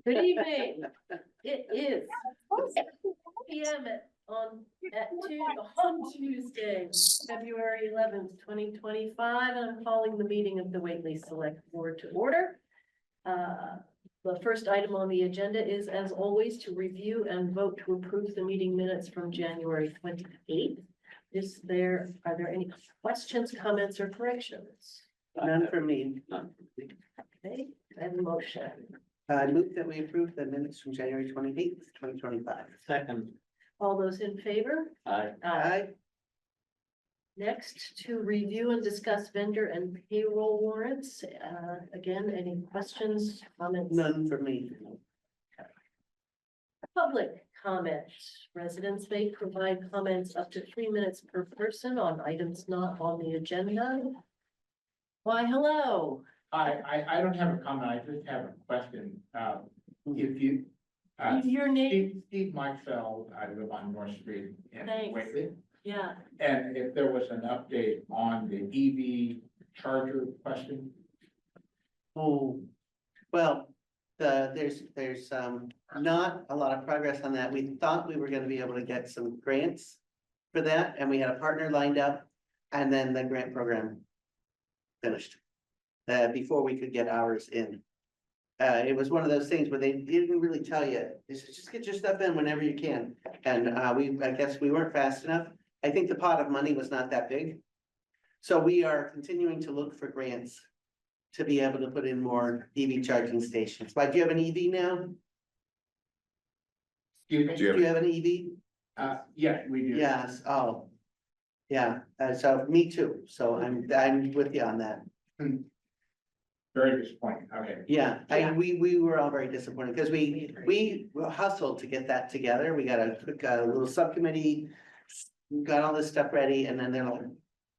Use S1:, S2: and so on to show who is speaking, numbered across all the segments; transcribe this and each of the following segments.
S1: Good evening. It is PM on Tuesday, February 11th, 2025. And I'm calling the meeting of the Whately Select Board to order. The first item on the agenda is, as always, to review and vote to approve the meeting minutes from January 28th. Are there any questions, comments, or corrections?
S2: None for me.
S1: Okay, I have a motion.
S2: I move that we approve the minutes from January 28th, 2025.
S3: Second.
S1: All those in favor?
S3: Aye.
S2: Aye.
S1: Next, to review and discuss vendor and payroll warrants. Again, any questions, comments?
S2: None for me.
S1: Public comment. Residents may provide comments up to 3 minutes per person on items not on the agenda. Why, hello.
S4: I don't have a comment, I just have a question. If you,
S1: Your name?
S4: Steve Mikefeld, I live on North Street in
S1: Thanks.
S4: Whately.
S1: Yeah.
S4: And if there was an update on the EV charger question.
S2: Oh, well, there's not a lot of progress on that. We thought we were gonna be able to get some grants for that, and we had a partner lined up, and then the grant program finished before we could get ours in. It was one of those things where they didn't really tell you, they said, just get your stuff in whenever you can. And I guess we weren't fast enough. I think the pot of money was not that big. So we are continuing to look for grants to be able to put in more EV charging stations. Why, do you have an EV now?
S4: Excuse me?
S2: Do you have an EV?
S4: Yeah, we do.
S2: Yes, oh. Yeah, so me too. So I'm with you on that.
S4: Very disappointing, okay.
S2: Yeah,
S1: Yeah.
S2: we were all very disappointed because we hustled to get that together. We got a little subcommittee. Got all this stuff ready and then they're like,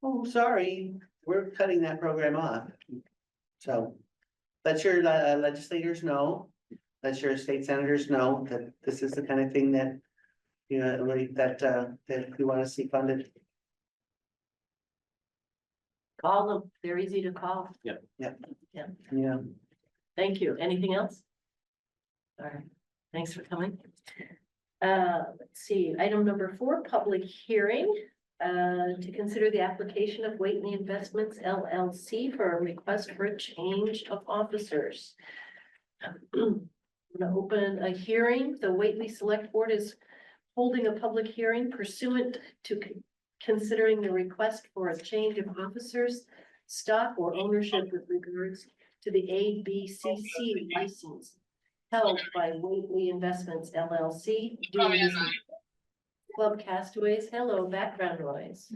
S2: oh, sorry, we're cutting that program off. So let your legislators know, let your state senators know that this is the kind of thing that, you know, that we want to see funded.
S1: Call them. They're easy to call.
S2: Yeah.
S1: Thank you. Anything else? All right. Thanks for coming. Let's see, item number 4, public hearing, to consider the application of Whately Investments LLC for a request for a change of officers. I'm gonna open a hearing. The Whately Select Board is holding a public hearing pursuant to considering the request for a change of officers, stock, or ownership with regards to the ABCC license held by Whately Investments LLC, doing this Club Castaways, hello, background noise.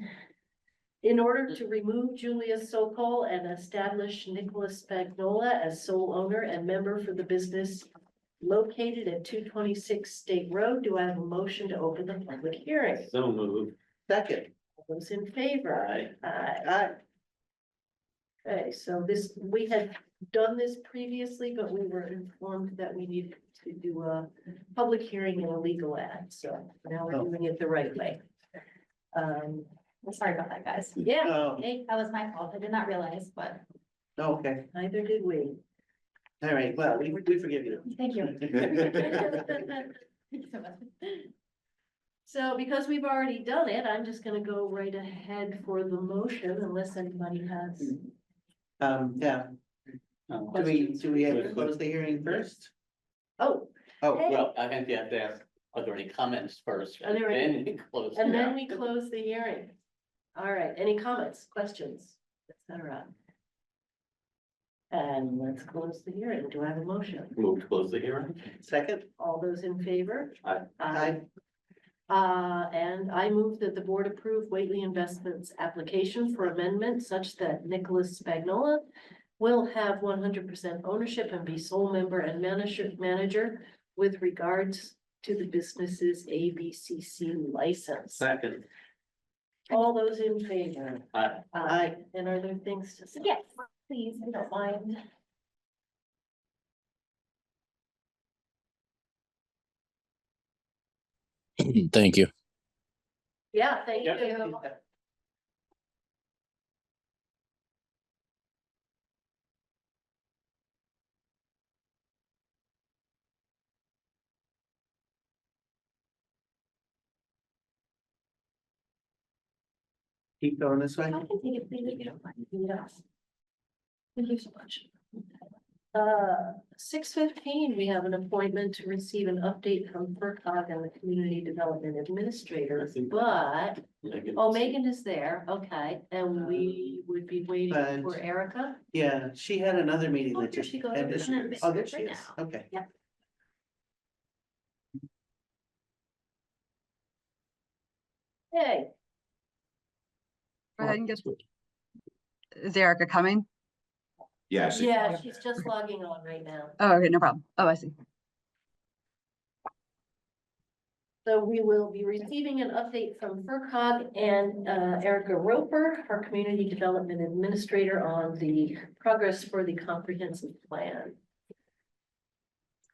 S1: In order to remove Julia Sokol and establish Nicholas Spagnola as sole owner and member for the business located at 226 State Road, do I have a motion to open the public hearing?
S3: So moved.
S2: Second.
S1: All those in favor?
S3: Aye.
S1: Aye. Okay, so we had done this previously, but we were informed that we needed to do a public hearing and a legal ad, so now we're doing it the right way.
S5: I'm sorry about that, guys.
S1: Yeah,
S2: Oh,
S1: hey,
S5: That was my fault. I did not realize, but
S2: okay,
S1: neither did we.
S2: all right, well, we forgive you.
S5: thank you. Thank you so much.
S1: So because we've already done it, I'm just gonna go right ahead for the motion unless anybody has.
S2: Yeah, do we have to close the hearing first?
S1: Oh,
S2: Oh,
S1: Hey.
S3: Well, I think you have to ask, are there any comments first?
S1: Are there any-
S3: Then you close.
S1: and then we close the hearing. All right, any comments, questions, etc. And let's close the hearing. Do I have a motion?
S3: Move to close the hearing.
S2: second?
S1: All those in favor?
S3: Aye.
S1: And I move that the board approve Whately Investments application for amendment such that Nicholas Spagnola will have 100% ownership and be sole member and manager with regards to the business's ABCC license.
S3: Second.
S1: All those in favor?
S3: Aye.
S1: Aye. And are there things to say?
S5: Yes, please, if you don't mind.
S6: Thank you.
S1: Yeah, thank
S3: Yep.
S1: you.
S2: keep going this way.
S1: I can take it, please, if you don't mind. Yes. Thank you so much. 6:15, we have an appointment to receive an update from FERCog and the Community Development Administrator, but, oh, Megan is there, okay, and we would be waiting
S2: But-
S1: for Erica.
S2: Yeah, she had another meeting
S1: Oh,
S2: that
S1: there
S2: just
S1: she goes.
S2: ended.
S1: I'm gonna miss
S2: Oh,
S1: her
S2: there she
S1: right
S2: is.
S1: now.
S2: Okay.
S1: Yeah. Hey,
S6: Go ahead and get, is Erica coming?
S4: Yes.
S1: yeah, she's just logging on right now.
S6: Oh, okay, no problem. Oh, I see.
S1: So we will be receiving an update from FERCog and Erica Roper, our Community Development Administrator, on the progress for the comprehensive plan.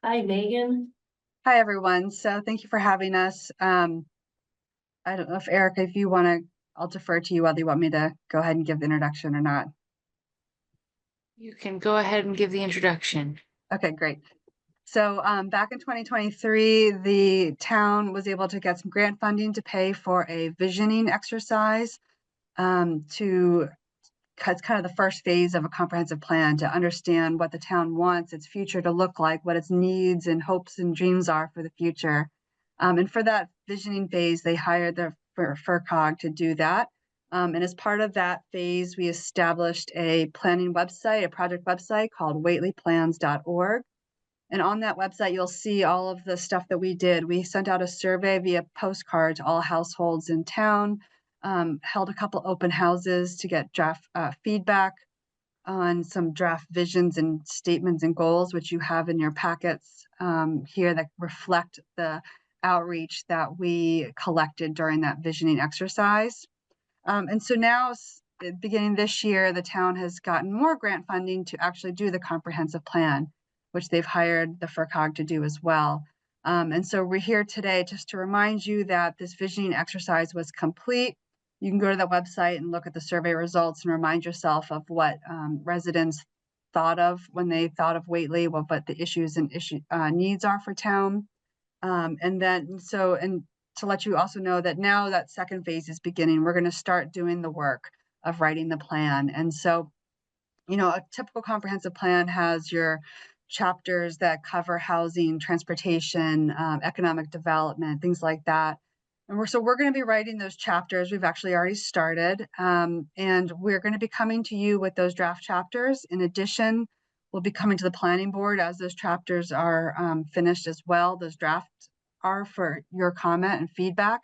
S1: Hi, Megan.
S6: Hi, everyone. So thank you for having us. I don't know if Erica, if you want to, I'll defer to you whether you want me to go ahead and give the introduction or not.
S7: You can go ahead and give the introduction.
S6: Okay, great. So back in 2023, the town was able to get some grant funding to pay for a visioning exercise to it's kind of the first phase of a comprehensive plan to understand what the town wants its future to look like, what its needs and hopes and dreams are for the future. And for that visioning phase, they hired the FERCog to do that. And as part of that phase, we established a planning website, a project website called whatelyplans.org. And on that website, you'll see all of the stuff that we did. We sent out a survey via postcard to all households in town, held a couple open houses to get draft feedback on some draft visions and statements and goals, which you have in your packets here that reflect the outreach that we collected during that visioning exercise. And so now, beginning this year, the town has gotten more grant funding to actually do the comprehensive plan, which they've hired the FERCog to do as well. And so we're here today just to remind you that this visioning exercise was complete. You can go to the website and look at the survey results and remind yourself of what residents thought of when they thought of Whately, what the issues and needs are for town. And to let you also know that now that second phase is beginning, we're going to start doing the work of writing the plan. And so, you know, a typical comprehensive plan has your chapters that cover housing, transportation, economic development, things like that. And we're going to be writing those chapters. We've actually already started, and we're going to be coming to you with those draft chapters. In addition, we'll be coming to the planning board as those chapters are finished as well. Those drafts are for your comment and feedback.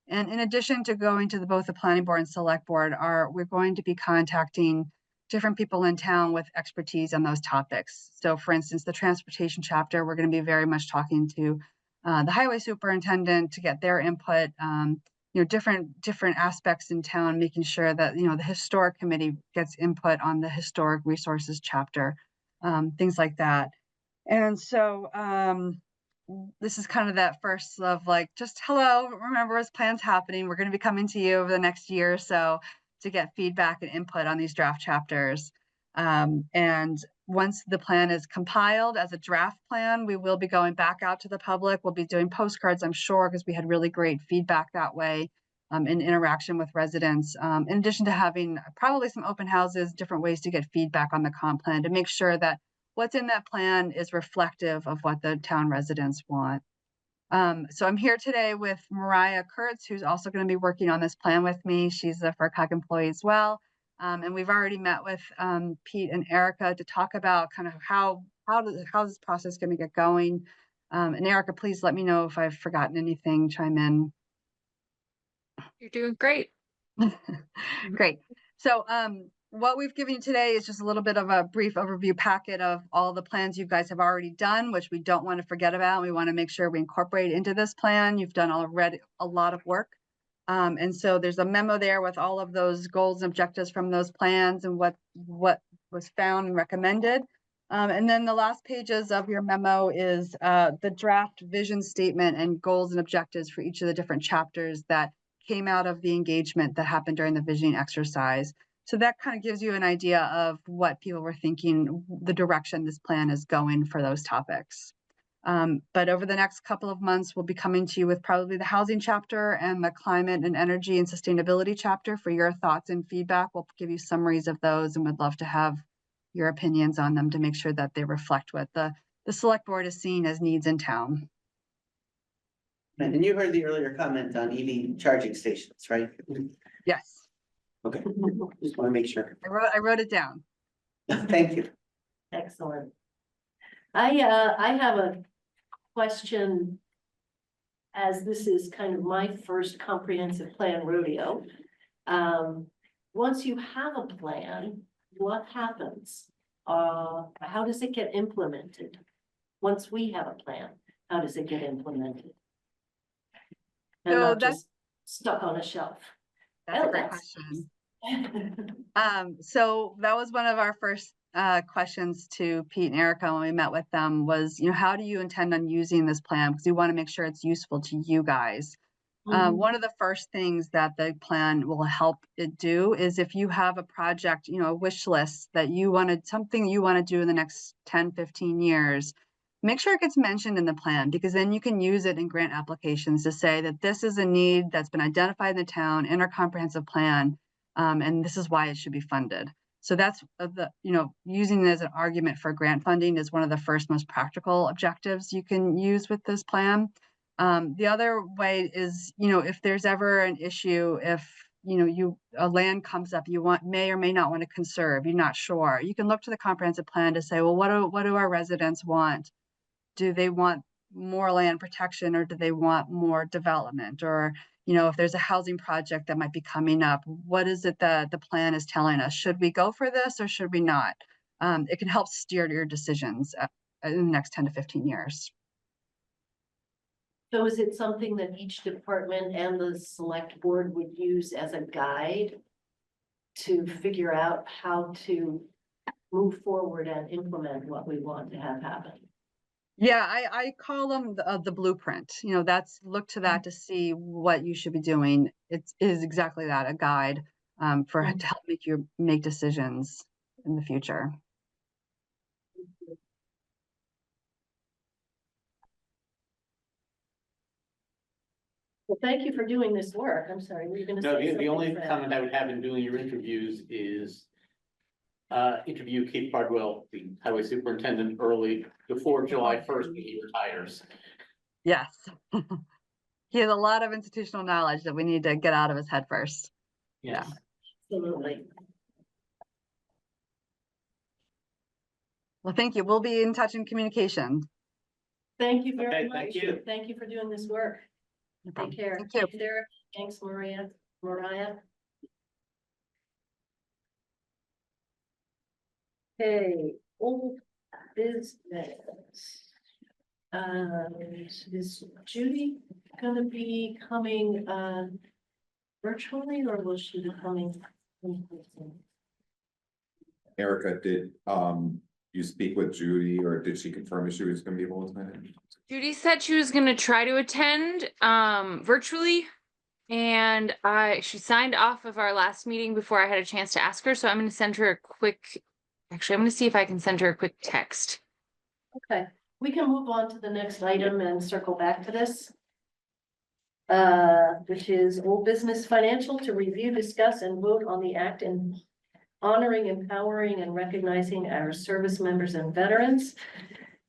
S6: And in addition to going to both the planning board and select board, we're going to be contacting different people in town with expertise on those topics. So for instance, the transportation chapter, we're going to be very much talking to the highway superintendent to get their input, you know, different aspects in town, making sure that, you know, the historic committee gets input on the historic resources chapter, things like that. And so this is kind of that first of like, just hello, remember this plan's happening. We're going to be coming to you over the next year or so to get feedback and input on these draft chapters. And once the plan is compiled as a draft plan, we will be going back out to the public. We'll be doing postcards, I'm sure, because we had really great feedback that way in interaction with residents. In addition to having probably some open houses, different ways to get feedback on the comp plan to make sure that what's in that plan is reflective of what the town residents want. So I'm here today with Mariah Kurtz, who's also going to be working on this plan with me. She's a FERCog employee as well. And we've already met with Pete and Erica to talk about kind of how this process is going to get going. And Erica, please let me know if I've forgotten anything, chime in.
S7: You're doing great.
S6: Great. So what we've given you today is just a little bit of a brief overview packet of all the plans you guys have already done, which we don't want to forget about. We want to make sure we incorporate into this plan. You've done already a lot of work. And so there's a memo there with all of those goals and objectives from those plans and what was found and recommended. And then the last pages of your memo is the draft vision statement and goals and objectives for each of the different chapters that came out of the engagement that happened during the visioning exercise. So that kind of gives you an idea of what people were thinking, the direction this plan is going for those topics. But over the next couple of months, we'll be coming to you with probably the housing chapter and the climate and energy and sustainability chapter for your thoughts and feedback. We'll give you summaries of those and would love to have your opinions on them to make sure that they reflect what the select board is seeing as needs in town.
S2: And you heard the earlier comment on EV charging stations, right?
S6: Yes,
S2: Okay, just want to make sure.
S6: I wrote it down.
S2: Thank you.
S1: Excellent. I have a question, as this is kind of my first comprehensive plan rodeo. Once you have a plan, what happens? How does it get implemented? Once we have a plan, how does it get implemented? And
S6: So
S1: not
S6: that's-
S1: just stuck on a shelf.
S6: That's
S1: Oh,
S6: a great
S1: that's-
S6: question. So that was one of our first questions to Pete and Erica when we met with them was, how do you intend on using this plan? Because we want to make sure it's useful to you guys.
S1: Mhm.
S6: One of the first things that the plan will help it do is if you have a project, a wish list that you wanted, something you want to do in the next 10, 15 years, make sure it gets mentioned in the plan, because then you can use it in grant applications to say that this is a need that's been identified in the town in our comprehensive plan, and this is why it should be funded. So that's using it as an argument for grant funding is one of the first most practical objectives you can use with this plan. The other way is, if there's ever an issue, if a land comes up you may or may not want to conserve, you're not sure, you can look to the comprehensive plan to say, well, what do our residents want? Do they want more land protection, or do they want more development? Or, if there's a housing project that might be coming up, what is it that the plan is telling us? Should we go for this or should we not? It can help steer your decisions in the next 10 to 15 years.
S1: So is it something that each department and the select board would use as a guide to figure out how to move forward and implement what we want to have happen?
S6: Yeah, I call them the blueprint. That's look to that to see what you should be doing. It is exactly that, a guide to help make decisions in the future.
S1: Well, thank you for doing this work. I'm sorry, were you gonna
S3: No,
S1: say
S3: the
S1: something,
S3: only
S1: Fred?
S3: comment I would have in doing your interviews is interview Keith Bardwell, the highway superintendent, early before July 1st when he retires.
S6: Yes. He has a lot of institutional knowledge that we need to get out of his head first.
S3: Yes.
S1: Absolutely.
S6: Well, thank you. We'll be in touch in communication.
S1: Thank you very
S3: Okay,
S1: much.
S3: thank you.
S1: Thank you for doing this work.
S6: No
S1: Take
S6: problem.
S1: care.
S6: Thank you.
S1: Thanks, Eric. Thanks, Mariah. Okay, old business. Is Judy gonna be coming virtually, or will she be coming in person?
S8: Erica, did you speak with Judy, or did she confirm if she was gonna be able to attend?
S7: Judy said she was gonna try to attend virtually, and she signed off of our last meeting before I had a chance to ask her. So I'm gonna send her a quick. Actually, I'm gonna see if I can send her a quick text.
S1: Okay, we can move on to the next item and circle back to this. Which is old business financial to review, discuss, and vote on the act in honoring, empowering, and recognizing our service members and veterans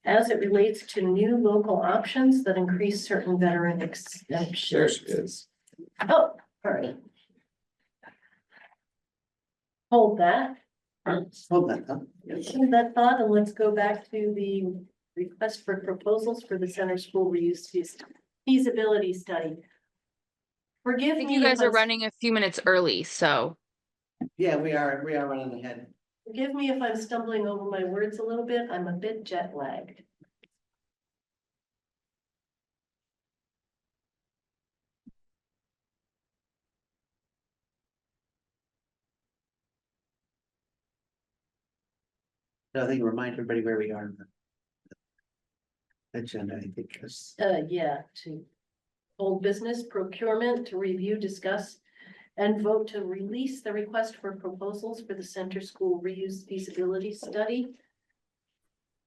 S1: as it relates to new local options that increase certain veteran
S8: There
S1: exemptions.
S8: she is.
S1: Oh, all right. Hold that.
S2: Hold that, huh?
S1: Hold that thought, and let's go back to the request for proposals for the center school reuse feasibility study.
S7: I
S1: Forgive
S7: think
S1: me
S7: you guys
S1: if
S7: are
S1: I'm-
S7: running a few minutes early, so
S2: Yeah, we are running ahead.
S1: Forgive me if I'm stumbling over my words a little bit. I'm a bit jet lagged.
S2: I think remind everybody where we are in the agenda, I think, because
S1: Yeah, to old business procurement to review, discuss, and vote to release the request for proposals for the center school reuse feasibility study.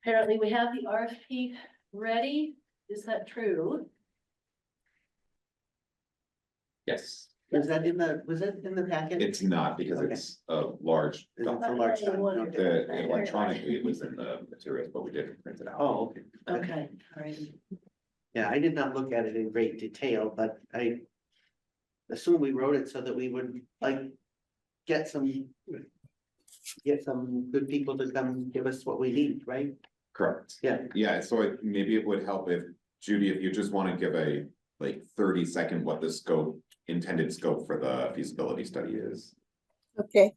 S1: Apparently, we have the RFP ready? Is that true?
S8: Yes,
S2: Was that in the packet?
S8: it's not because
S2: Okay.
S8: it's a large
S2: It's
S8: document.
S2: a large
S1: I wondered.
S2: document.
S8: The electronically, it was in the materials, but we didn't print it out.
S2: Oh, okay.
S1: Okay, all right.
S2: Yeah, I did not look at it in great detail, but I assume we wrote it so that we would like get some good people to come give us what we need, right?
S8: Correct.
S2: Yeah.
S8: Yeah, so maybe it would help if, Judy, if you just want to give a like 30-second what the intended scope for the feasibility study is.
S9: Okay,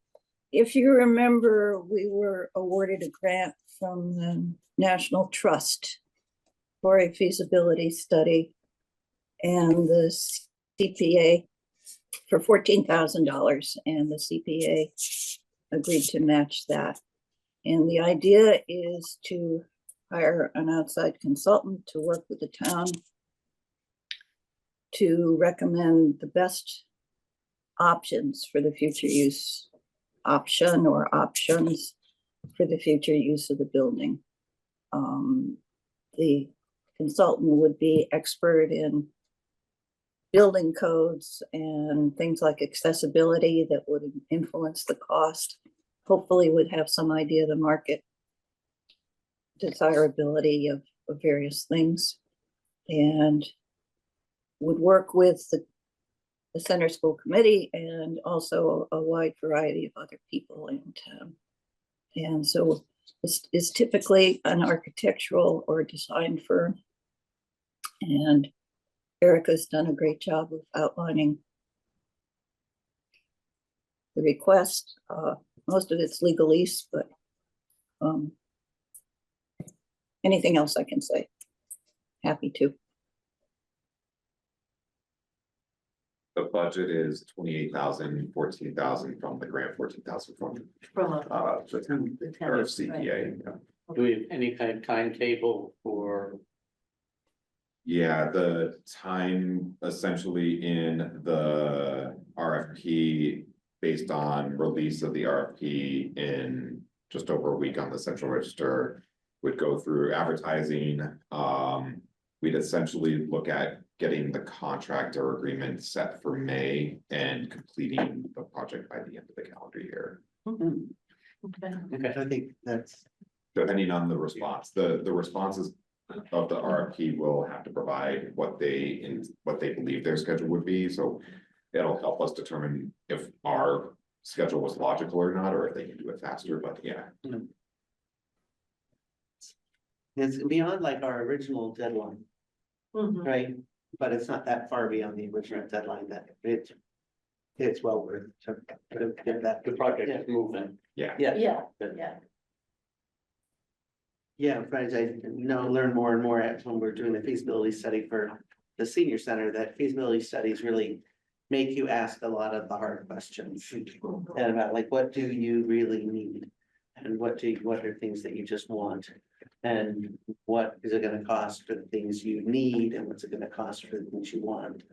S9: if you remember, we were awarded a grant from the National Trust for a feasibility study and the CPA for $14,000, and the CPA agreed to match that. And the idea is to hire an outside consultant to work with the town to recommend the best options for the future use, option or options for the future use of the building. The consultant would be expert in building codes and things like accessibility that would influence the cost. Hopefully would have some idea of the market desirability of various things, and would work with the center school committee and also a wide variety of other people in town. And so it's typically an architectural or design firm. And Erica's done a great job of outlining the request. Most of it's legalese, but anything else I can say, happy to.
S8: The budget is 28,000, 14,000 from the grant, 14,000 from
S1: From
S8: the town
S1: the town,
S8: or
S1: right.
S8: CPA. Yeah.
S3: Do we have any kind of timetable for,
S8: Yeah, the time essentially in the RFP based on release of the RFP in just over a week on the Central Register would go through advertising. We'd essentially look at getting the contract or agreement set for May and completing the project by the end of the calendar year.
S1: Okay.
S3: okay,
S2: I think that's,
S8: Depending on the response, the responses of the RFP will have to provide what they believe their schedule would be, so. It'll help us determine if our schedule was logical or not, or if they can do it faster, but yeah.
S2: it's beyond like our original deadline,
S1: Mhm.
S2: right? But it's not that far beyond the original deadline that it's well worth to give that.
S3: the project is moving.
S8: Yeah,
S2: Yeah,
S1: Yeah, yeah.
S2: yeah, but I learn more and more when we're doing the feasibility study for the senior center, that feasibility studies really make you ask a lot of the hard questions. And about like, what do you really need? And what are things that you just want? And what is it gonna cost for the things you need, and what's it gonna cost for the things you want?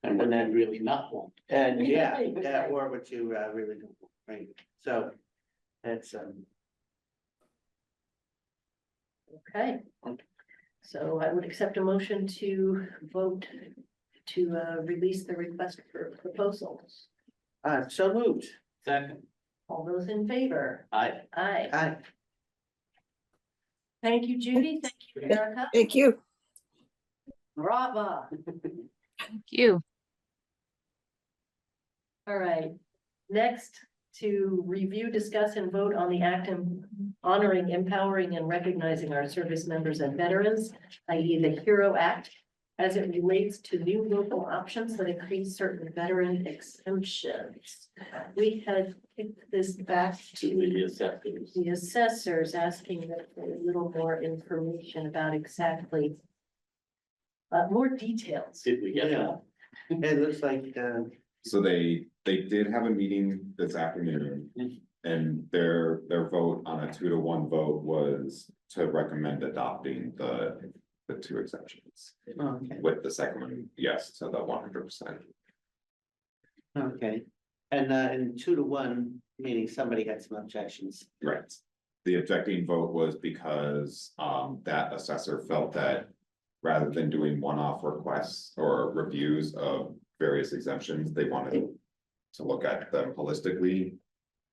S3: And what then really not want.
S2: And yeah, or what you really don't want, right? So it's
S1: Okay. So I would accept a motion to vote to release the request for proposals.
S2: so moved.
S3: Second,
S1: All those in favor?
S3: I,
S1: Aye. Thank you, Judy. Thank you, Erica.
S9: Thank you.
S1: Brava.
S7: Thank you.
S1: All right. Next, to review, discuss, and vote on the act in honoring, empowering, and recognizing our service members and veterans, i.e. the HERO Act, as it relates to new local options that increase certain veteran exemptions. We had kicked this back
S3: to
S1: to
S3: the assessors.
S1: the assessors, asking them for a little more information about exactly more details.
S3: Did we get that?
S2: It looks like,
S8: so they did have a meeting this afternoon. And their vote on a 2-to-1 vote was to recommend adopting the 2 exceptions.
S2: okay,
S8: With the second one, yes, to the 100%.
S2: okay. And 2-to-1, meaning somebody had some objections.
S8: Right. the objecting vote was because, that assessor felt that rather than doing one-off requests or reviews of various exemptions, they wanted to look at them holistically.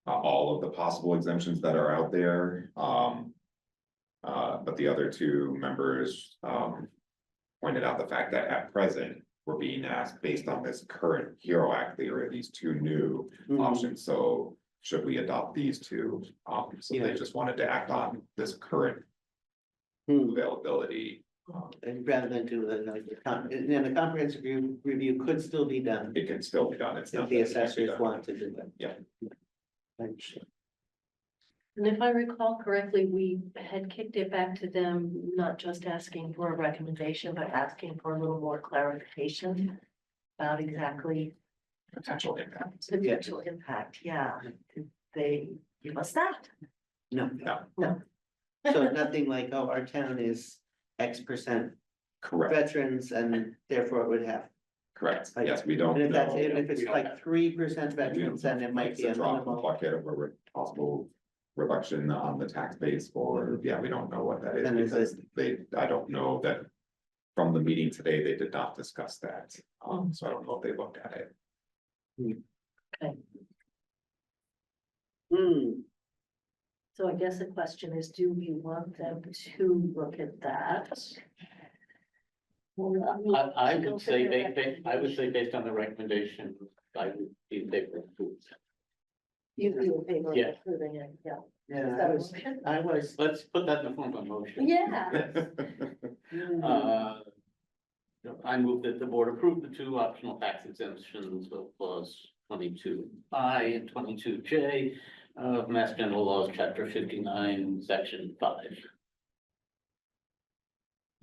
S8: All of the possible exemptions that are out there, but the other two members, pointed out the fact that at present, we're being asked based on this current HERO Act, there are these two new options, so should we adopt these two? So they just wanted to act on this current availability.
S2: And rather than do and then the comprehensive review could still be done
S8: It can still be done, it's
S2: if
S8: not.
S2: the
S8: that it can't be
S2: assessors
S8: done.
S2: want to do that.
S8: Yeah.
S1: And if I recall correctly, we had kicked it back to them, not just asking for a recommendation, but asking for a little more clarification about exactly
S8: Potential impact.
S1: potential impact, yeah. Did they give us that?
S2: No,
S8: No,
S2: so nothing like, oh, our town is X%
S8: correct,
S2: veterans and therefore it would have.
S8: correct. Yes, we don't
S2: And if that's,
S8: know.
S2: if it's like 3% veterans, then it might
S8: It's
S2: be
S8: a
S2: a
S8: drop in the
S2: minimal.
S8: bucket of a possible reduction on the tax base for, yeah, we don't know what that is
S2: And is
S8: because I don't know that. From the meeting today, they did not discuss that, so I don't know if they looked at it.
S1: So I guess the question is, do we want them to look at that?
S3: I would say, I would say based on the recommendation, I would be in favor of it.
S1: You'd be in favor of
S3: Yeah.
S1: approving it, yeah.
S2: Yeah,
S1: Is that a motion?
S2: I was.
S3: Let's put that in the form of a motion.
S1: Yeah.
S3: Uh, I move that the board approve the two optional tax exemptions of clause 22I and 22J of Mass General Laws, Chapter 59, Section 5.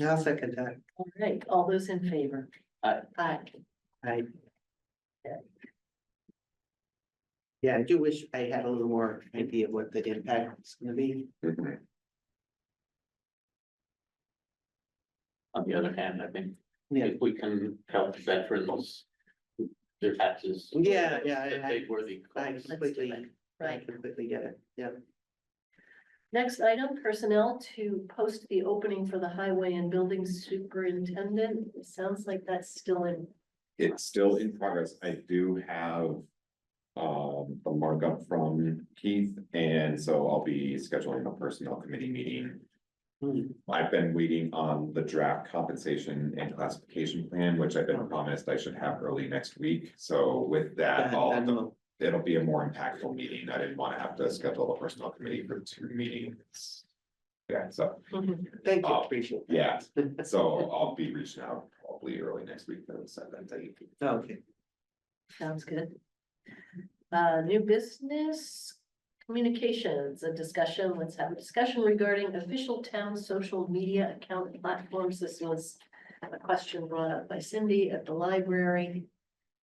S2: I'll second that.
S1: All right, all those in favor?
S3: Aye.
S1: Aye.
S2: Yeah, I do wish I had a little more idea of what the impact is gonna be.
S3: On the other hand, I think
S2: Yeah,
S3: if we can help veterans, their taxes.
S2: Yeah,
S3: that
S2: I
S3: they worthy.
S2: I
S3: cause.
S2: completely, I
S1: Right.
S2: completely get it, yeah.
S1: Next item, personnel to post the opening for the highway and building superintendent. It sounds like that's still in.
S8: It's still in progress. I do have. The markup from Keith, and so I'll be scheduling a personnel committee meeting. I've been waiting on the draft compensation and classification plan, which I've been promised I should have early next week. So with that, it'll be a more impactful meeting. I didn't want to have to schedule a personnel committee for 2 meetings. Yeah, so,
S2: Thank you,
S8: Oh,
S2: appreciate
S8: yeah, so I'll be reaching out probably early next week to send that to you.
S2: that. Okay,
S1: Sounds good. New business communications, a discussion, let's have a discussion regarding official town social media account platforms. This was a question brought up by Cindy at the library.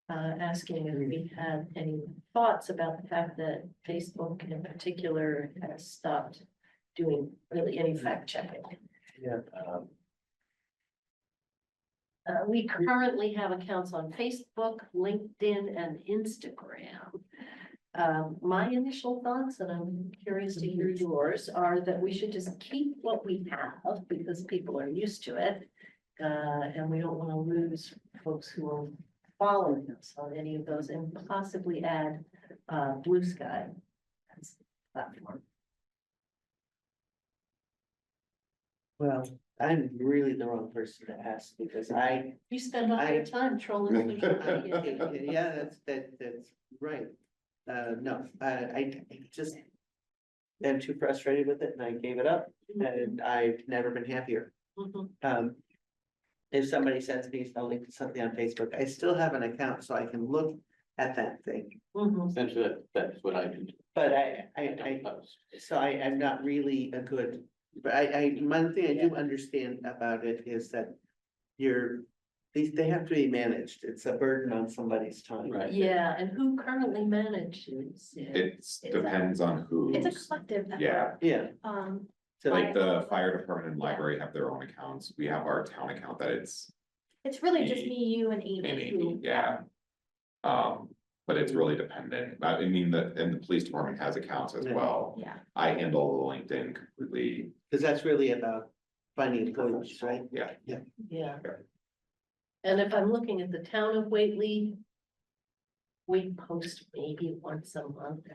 S1: Asking if we had any thoughts about the fact that Facebook in particular has stopped doing really any fact checking.
S2: yeah.
S1: We currently have accounts on Facebook, LinkedIn, and Instagram. My initial thoughts, and I'm curious to hear yours, are that we should just keep what we have because people are used to it. And we don't want to lose folks who are following us on any of those and possibly add Blue Sky as a platform.
S2: Well, I'm really the wrong person to ask because
S1: You spend all your time trolling social media.
S2: yeah, that's right. No, I just am too frustrated with it and I gave it up and I've never been happier.
S1: Mhm.
S2: If somebody sends me a link to something on Facebook, I still have an account so I can look at that thing.
S1: Mhm.
S3: Essentially, that's what I do.
S2: But
S3: I
S2: I,
S3: don't post.
S2: so I am not really a good, but one thing I do understand about it is that they have to be managed. It's a burden on somebody's time.
S3: Right.
S1: Yeah, and who currently manages it?
S8: It depends on who.
S5: It's a collective effort.
S8: Yeah,
S2: Yeah, so
S8: like the fire department and library have their own accounts. We have our town account that it's
S5: It's really just me, you and Amy.
S8: in Amy,
S5: who-
S8: yeah. But it's really dependent, I mean, and the police department has accounts as
S2: Yeah.
S8: well.
S5: Yeah.
S8: I handle LinkedIn completely,
S2: Cause that's really about finding posts, right?
S8: yeah.
S1: Yeah. And if I'm looking at the town of Whately, we post maybe once a month,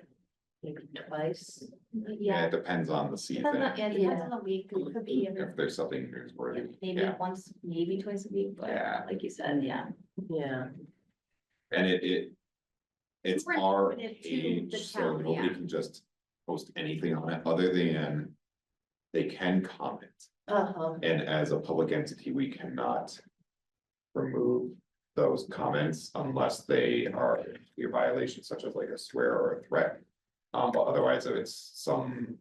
S1: maybe twice.
S8: Yeah, it depends on the season,
S5: Yeah, it depends on the week, it could be every,
S8: if there's something newsworthy,
S5: maybe
S8: yeah,
S5: once, maybe twice a week, but
S8: Yeah.
S5: like you said, yeah.
S1: Yeah,
S8: and it's
S5: We're
S8: our
S5: limited to the
S8: page, so
S5: town,
S8: nobody
S5: yeah.
S8: can just post anything on it, other than they can comment,
S1: uh-huh,
S8: and as a public entity, we cannot remove those comments unless they are a violation, such as like a swear or a threat. But otherwise, if it's some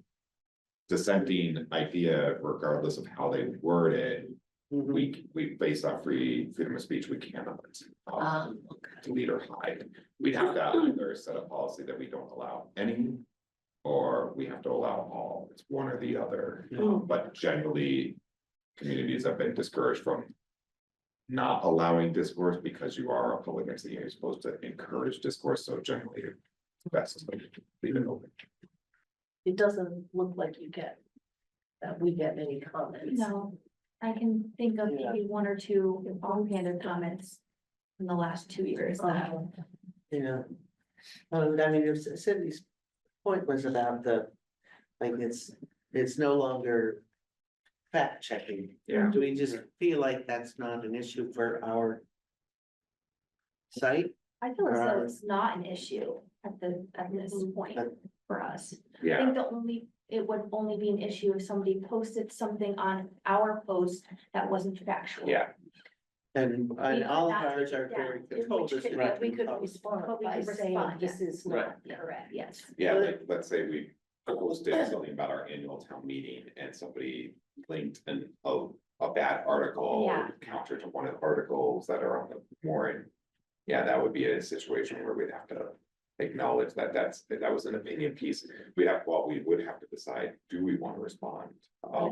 S8: dissenting idea, regardless of how they word it,
S2: Mhm.
S8: we based on freedom of speech, we cannot
S1: okay.
S8: delete or hide. We'd have to either set a policy that we don't allow any, or we have to allow all. It's one or the other.
S1: Mm.
S8: But generally, communities have been discouraged from not allowing discourse because you are a public entity, you're supposed to encourage discourse, so generally it's best to leave it open.
S1: It doesn't look like you get, that we get many comments.
S5: No, I can think of
S2: Yeah.
S5: maybe one or two offhanded comments in the last 2 years that.
S1: Uh-huh.
S2: Yeah. I mean, if Cindy's point was about the, like, it's no longer fact checking.
S8: Yeah.
S2: Do we just feel like that's not an issue for our site?
S5: I feel as though
S2: Right.
S5: it's not an issue at this point for us. I
S8: Yeah,
S5: think it would only be an issue if somebody posted something on our post that wasn't factual.
S8: yeah,
S2: And
S5: know
S2: all of
S5: that's
S2: ours are
S5: down,
S2: very
S5: in
S2: controlled.
S5: which
S2: as
S5: could-
S2: right
S1: We could
S2: policy.
S1: respond
S5: But we
S1: by
S5: could
S1: saying
S5: respond,
S1: this is not.
S5: Correct, yes.
S8: yeah, like, let's say we posted something about our annual town meeting and somebody linked a bad article.
S5: Yeah.
S8: Counter to one of the articles that are on the warrant. Yeah, that would be a situation where we'd have to acknowledge that that was an opinion piece. We would have to decide, do we want to respond?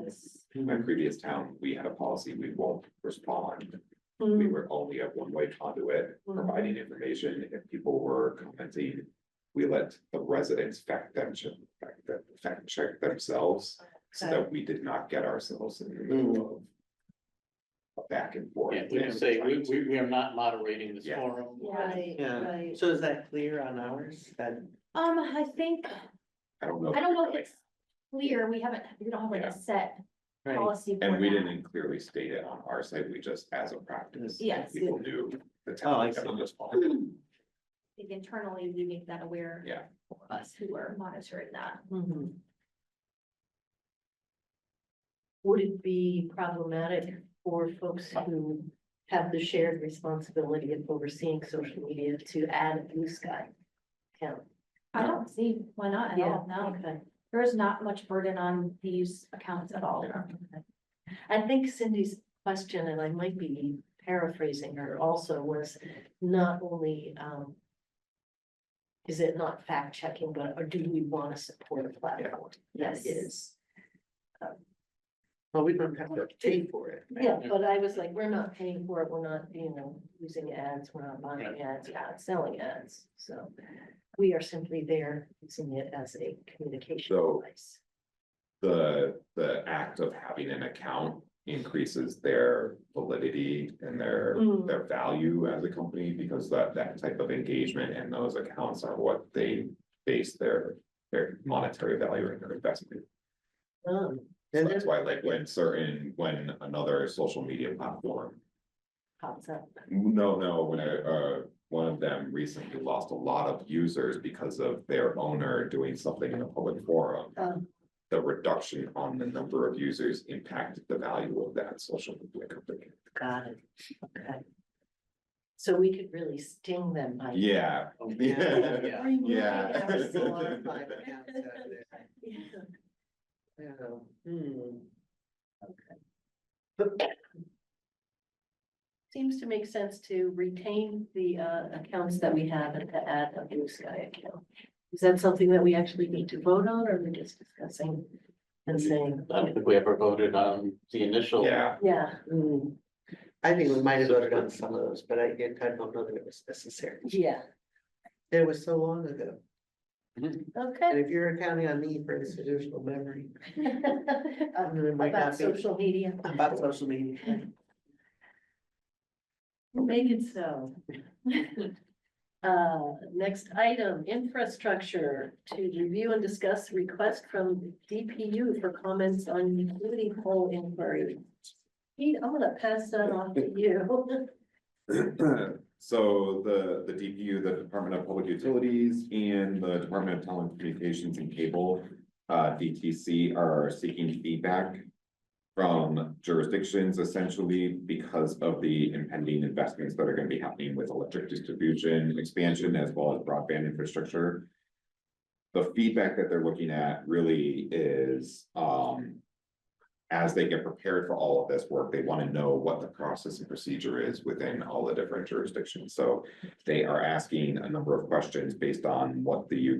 S1: Yes.
S8: In my previous town, we had a policy, we won't respond. We
S1: Mm,
S8: were only a one-way conduit, providing information. If people were commenting, we let the residents fact check themselves, so that we did not get ourselves in the middle of a back and forth.
S3: Yeah, we can say, we are not moderating this
S8: Yeah.
S3: forum.
S1: Right,
S2: Yeah,
S1: right.
S2: so is that clear on ours? That,
S5: I think,
S8: I don't know.
S5: I don't know if it's clear, we don't have like
S8: Yeah.
S5: a set
S2: right,
S5: policy for
S8: And we
S5: that.
S8: didn't clearly state it on our site, we just, as a practice.
S5: Yes.
S8: People knew the
S2: Oh, I
S8: town
S2: see.
S8: was respond.
S5: I think internally, we make that aware.
S8: Yeah.
S5: For us who are monitoring that.
S1: Mhm. Would it be problematic for folks who have the shared responsibility of overseeing social media to add a blue sky account?
S5: I don't see why not at all, no.
S1: Okay.
S5: There is not much burden on these accounts at all.
S8: Yeah.
S1: I think Cindy's question, and I might be paraphrasing her also, was not only, is it not fact checking, but or do we want to support a platform that
S5: Yes.
S1: is?
S2: well, we don't have to pay for it. right?
S1: Yeah, but I was like, we're not paying for it, we're not, using ads, we're not buying ads, we're not selling ads, so. We are simply there using it as a communication
S8: So-
S1: device.
S8: The act of having an account increases their validity and their
S1: Mm.
S8: value as a company, because that type of engagement and those accounts are what they base their monetary value in their investment.
S1: Um,
S8: So
S2: And
S8: that's
S2: then-
S8: why, like, when another social media platform,
S1: pops up.
S8: no, when one of them recently lost a lot of users because of their owner doing something in a public forum.
S1: Um.
S8: The reduction on the number of users impacted the value of that social media company.
S1: Got it, okay. So we could really sting them by.
S8: Yeah.
S2: Yeah.
S1: Removing
S8: Yeah.
S2: There's a
S1: everything.
S2: lot of private accounts out there. Yeah.
S1: Okay. Seems to make sense to retain the accounts that we have and to add a blue sky account. Is that something that we actually need to vote on, or are we just discussing and saying?
S3: I don't think we ever voted on the initial.
S8: Yeah,
S1: Yeah,
S2: I think we might have voted on some of those, but I don't know that it was necessary.
S1: yeah,
S2: It was so long ago, and
S1: Okay.
S2: if you're counting on me for institutional memory, it might
S1: About
S2: not be
S1: social media.
S2: about social media.
S1: Make it so. Next item, infrastructure, to review and discuss request from DPU for comments on utility pole inquiry. Pete, I'm gonna pass that off to you.
S8: So the DPU, the Department of Public Utilities, and the Department of Telecommunications and Cable, DTC, are seeking feedback from jurisdictions essentially because of the impending investments that are gonna be happening with electric distribution expansion as well as broadband infrastructure. The feedback that they're looking at really is, as they get prepared for all of this work, they want to know what the process and procedure is within all the different jurisdictions. So they are asking a number of questions based on what the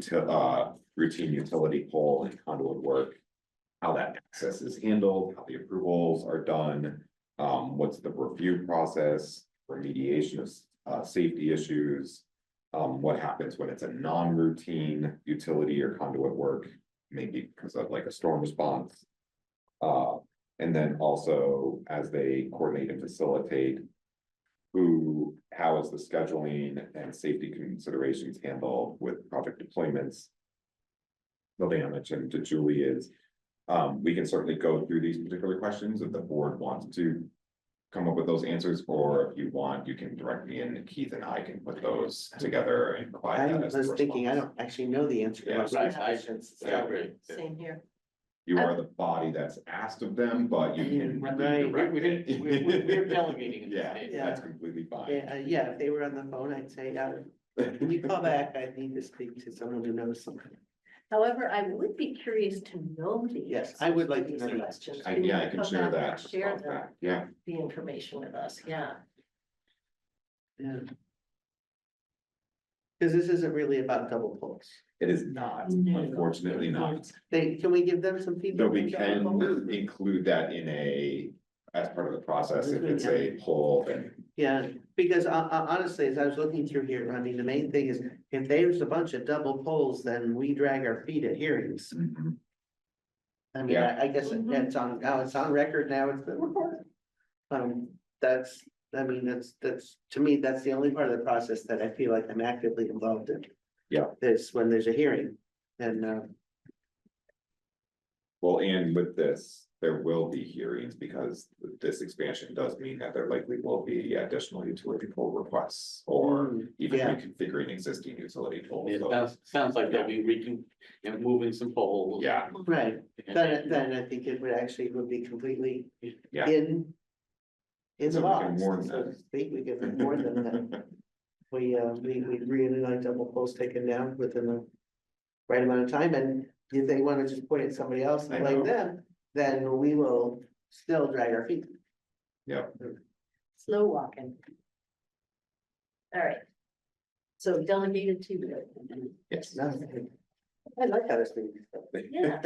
S8: routine utility pole and conduit work, how that access is handled, how the approvals are done, what's the review process, remediation of safety issues, what happens when it's a non-routine utility or conduit work, maybe because of like a storm response. And then also as they coordinate and facilitate, how is the scheduling and safety considerations handled with project deployments? The thing I mentioned to Julie is, we can certainly go through these particular questions if the board wants to come up with those answers, or if you want, you can direct me and Keith and I can put those together and provide
S2: I
S8: that as a
S2: was thinking, I
S8: response.
S2: don't actually know the answer to
S8: Yeah,
S2: most of these
S3: right,
S2: questions.
S3: I agree.
S1: Same here.
S8: You are the body that's asked of them, but you can.
S2: Right.
S3: We're delegating in this
S8: Yeah,
S3: case.
S8: that's completely fine.
S2: Yeah, if they were on the phone, I'd say, can you call back? I need to speak to someone who knows something.
S1: However, I would be curious to know the.
S2: Yes, I would like to
S1: answers
S2: know the
S1: questions.
S8: Yeah, I
S1: you
S8: can
S1: come
S8: share
S1: back and
S8: that.
S1: Share the,
S8: Yeah,
S1: the information with us, yeah.
S2: Yeah. Because this isn't really about double poles.
S8: it is not,
S1: No.
S8: unfortunately not.
S2: Can we give them some feedback?
S8: Though we
S2: on
S8: can
S2: double poles?
S8: include that as part of the process, if it's a poll, then
S2: Yeah, because honestly, as I was looking through here, I mean, the main thing is, if there's a bunch of double poles, then we drag our feet at hearings. I mean, I guess it's on, now it's on record, now it's been recorded. That's, to me, that's the only part of the process that I feel like I'm actively involved in.
S8: Yeah.
S2: Is when there's a hearing, and,
S8: well, and with this, there will be hearings because this expansion does mean that there likely will be additional utility pole requests or even
S2: yeah.
S8: reconfiguring existing utility poles.
S3: It
S8: So,
S3: sounds like they'll be moving some poles.
S8: yeah,
S2: right, then I think it would be completely
S8: yeah.
S2: in the
S8: So we can
S2: box,
S8: warn
S2: so
S8: them.
S2: to speak, we can warn them that. We really like double poles taken down within the right amount of time, and if they wanna just point at somebody else and
S8: I
S2: blame
S8: know.
S2: them, then we will still drag our feet.
S8: Yep.
S1: Slow walking. All right. So delegated to you.
S8: Yes.
S2: I like how this thing.
S1: Yeah.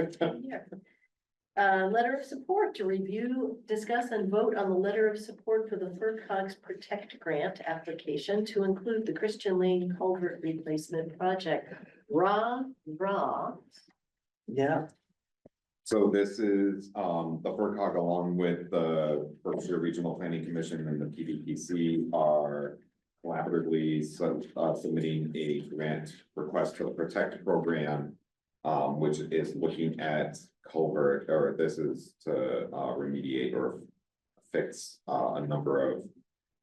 S1: Letter of support to review, discuss and vote on the letter of support for the FERCog's Protect Grant application to include the Christian Lane Culvert Replacement Project.
S2: Yeah,
S8: So this is, the FERCog along with the Berkshire Regional Planning Commission and the PVPC are collaboratively submitting a grant request for the Protect program, which is looking at culvert, or this is to remediate or fix a number of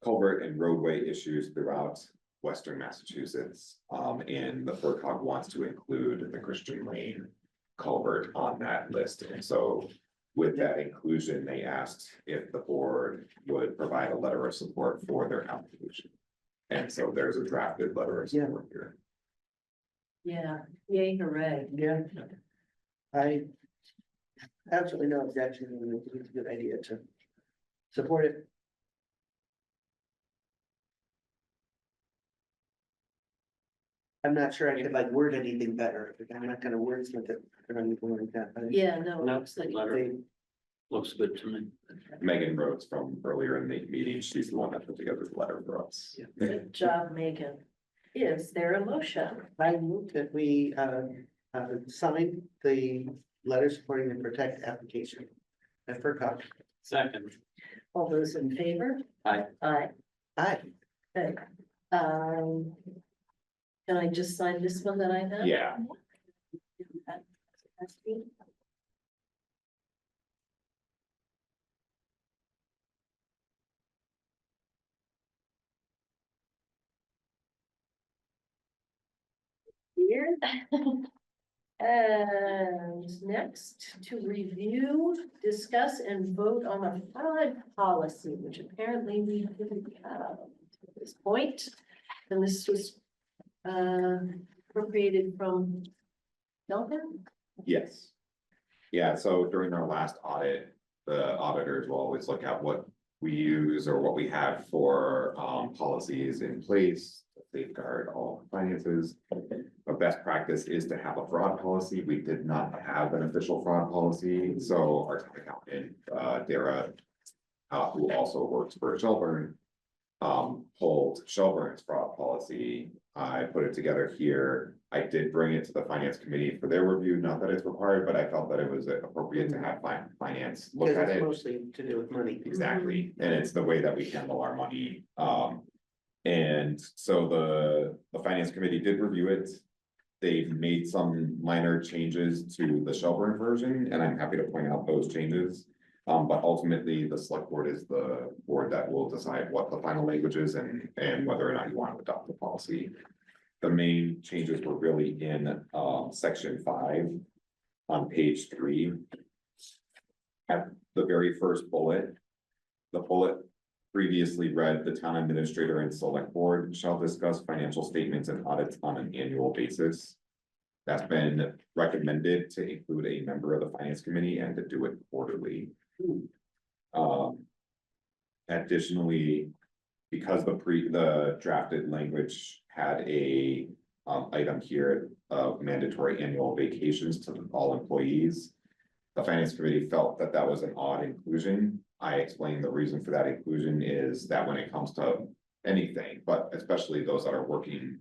S8: culvert and roadway issues throughout western Massachusetts. And the FERCog wants to include the Christian Lane culvert on that list. And so with that inclusion, they asked if the board would provide a letter of support for their application. And so there's a drafted letter of support here.
S1: Yeah, yay, hooray.
S2: yeah. I absolutely no objection, and it's a good idea to support it. I'm not sure I could like word anything better, I'm not gonna wordsmith it or anything like that, but.
S1: Yeah, no,
S3: No,
S1: looks like
S3: letter looks good to me.
S8: Megan Rhodes from earlier in the meeting, she's the one that put together the letter for us.
S1: good job, Megan. Is there a motion?
S2: I move that we sign the letter supporting the protect application. I forgot.
S3: Second.
S1: All those in favor?
S3: Aye.
S1: Aye.
S2: Aye.
S1: Okay. Can I just sign this one that I have?
S8: Yeah,
S1: Here. And next, to review, discuss, and vote on a fraud policy, which apparently we didn't have at this point. And this was appropriated from Duncan.
S8: yes. Yeah, so during our last audit, the auditors will always look at what we use or what we have for policies in place to safeguard all finances. A best practice is to have a fraud policy. We did not have an official fraud policy, so our town accountant, Dara, who also works for Shelburne, pulled Shelburne's fraud policy. I put it together here. I did bring it to the finance committee for their review, not that it's required, but I felt that it was appropriate to have finance look
S2: Because
S8: at
S2: it's
S8: it.
S2: mostly to do with money.
S8: Exactly, and it's the way that we handle our money. And so the finance committee did review it. They've made some minor changes to the Shelburne version, and I'm happy to point out those changes. But ultimately, the select board is the board that will decide what the final language is and whether or not you want to adopt the policy. The main changes were really in section 5 on page 3. At the very first bullet, the bullet previously read, the town administrator and select board shall discuss financial statements and audits on an annual basis. That's been recommended to include a member of the finance committee and to do it quarterly. Additionally, because the drafted language had a item here of mandatory annual vacations to all employees, the finance committee felt that that was an odd inclusion. I explained the reason for that inclusion is that when it comes to anything, but especially those that are working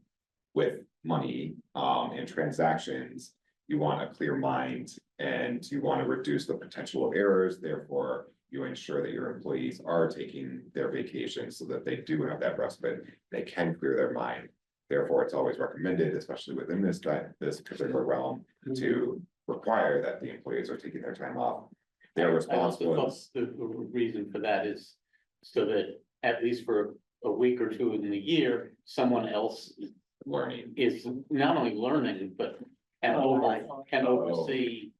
S8: with money and transactions, you want a clear mind and you want to reduce the potential of errors. Therefore, you ensure that your employees are taking their vacation so that they do have that respite. They can clear their mind. Therefore, it's always recommended, especially within this particular realm, to require that the employees are taking their time off. Their response was
S3: The reason for that is so that at least for a week or two in the year, someone else
S8: learning.
S3: is not only learning, but can oversee.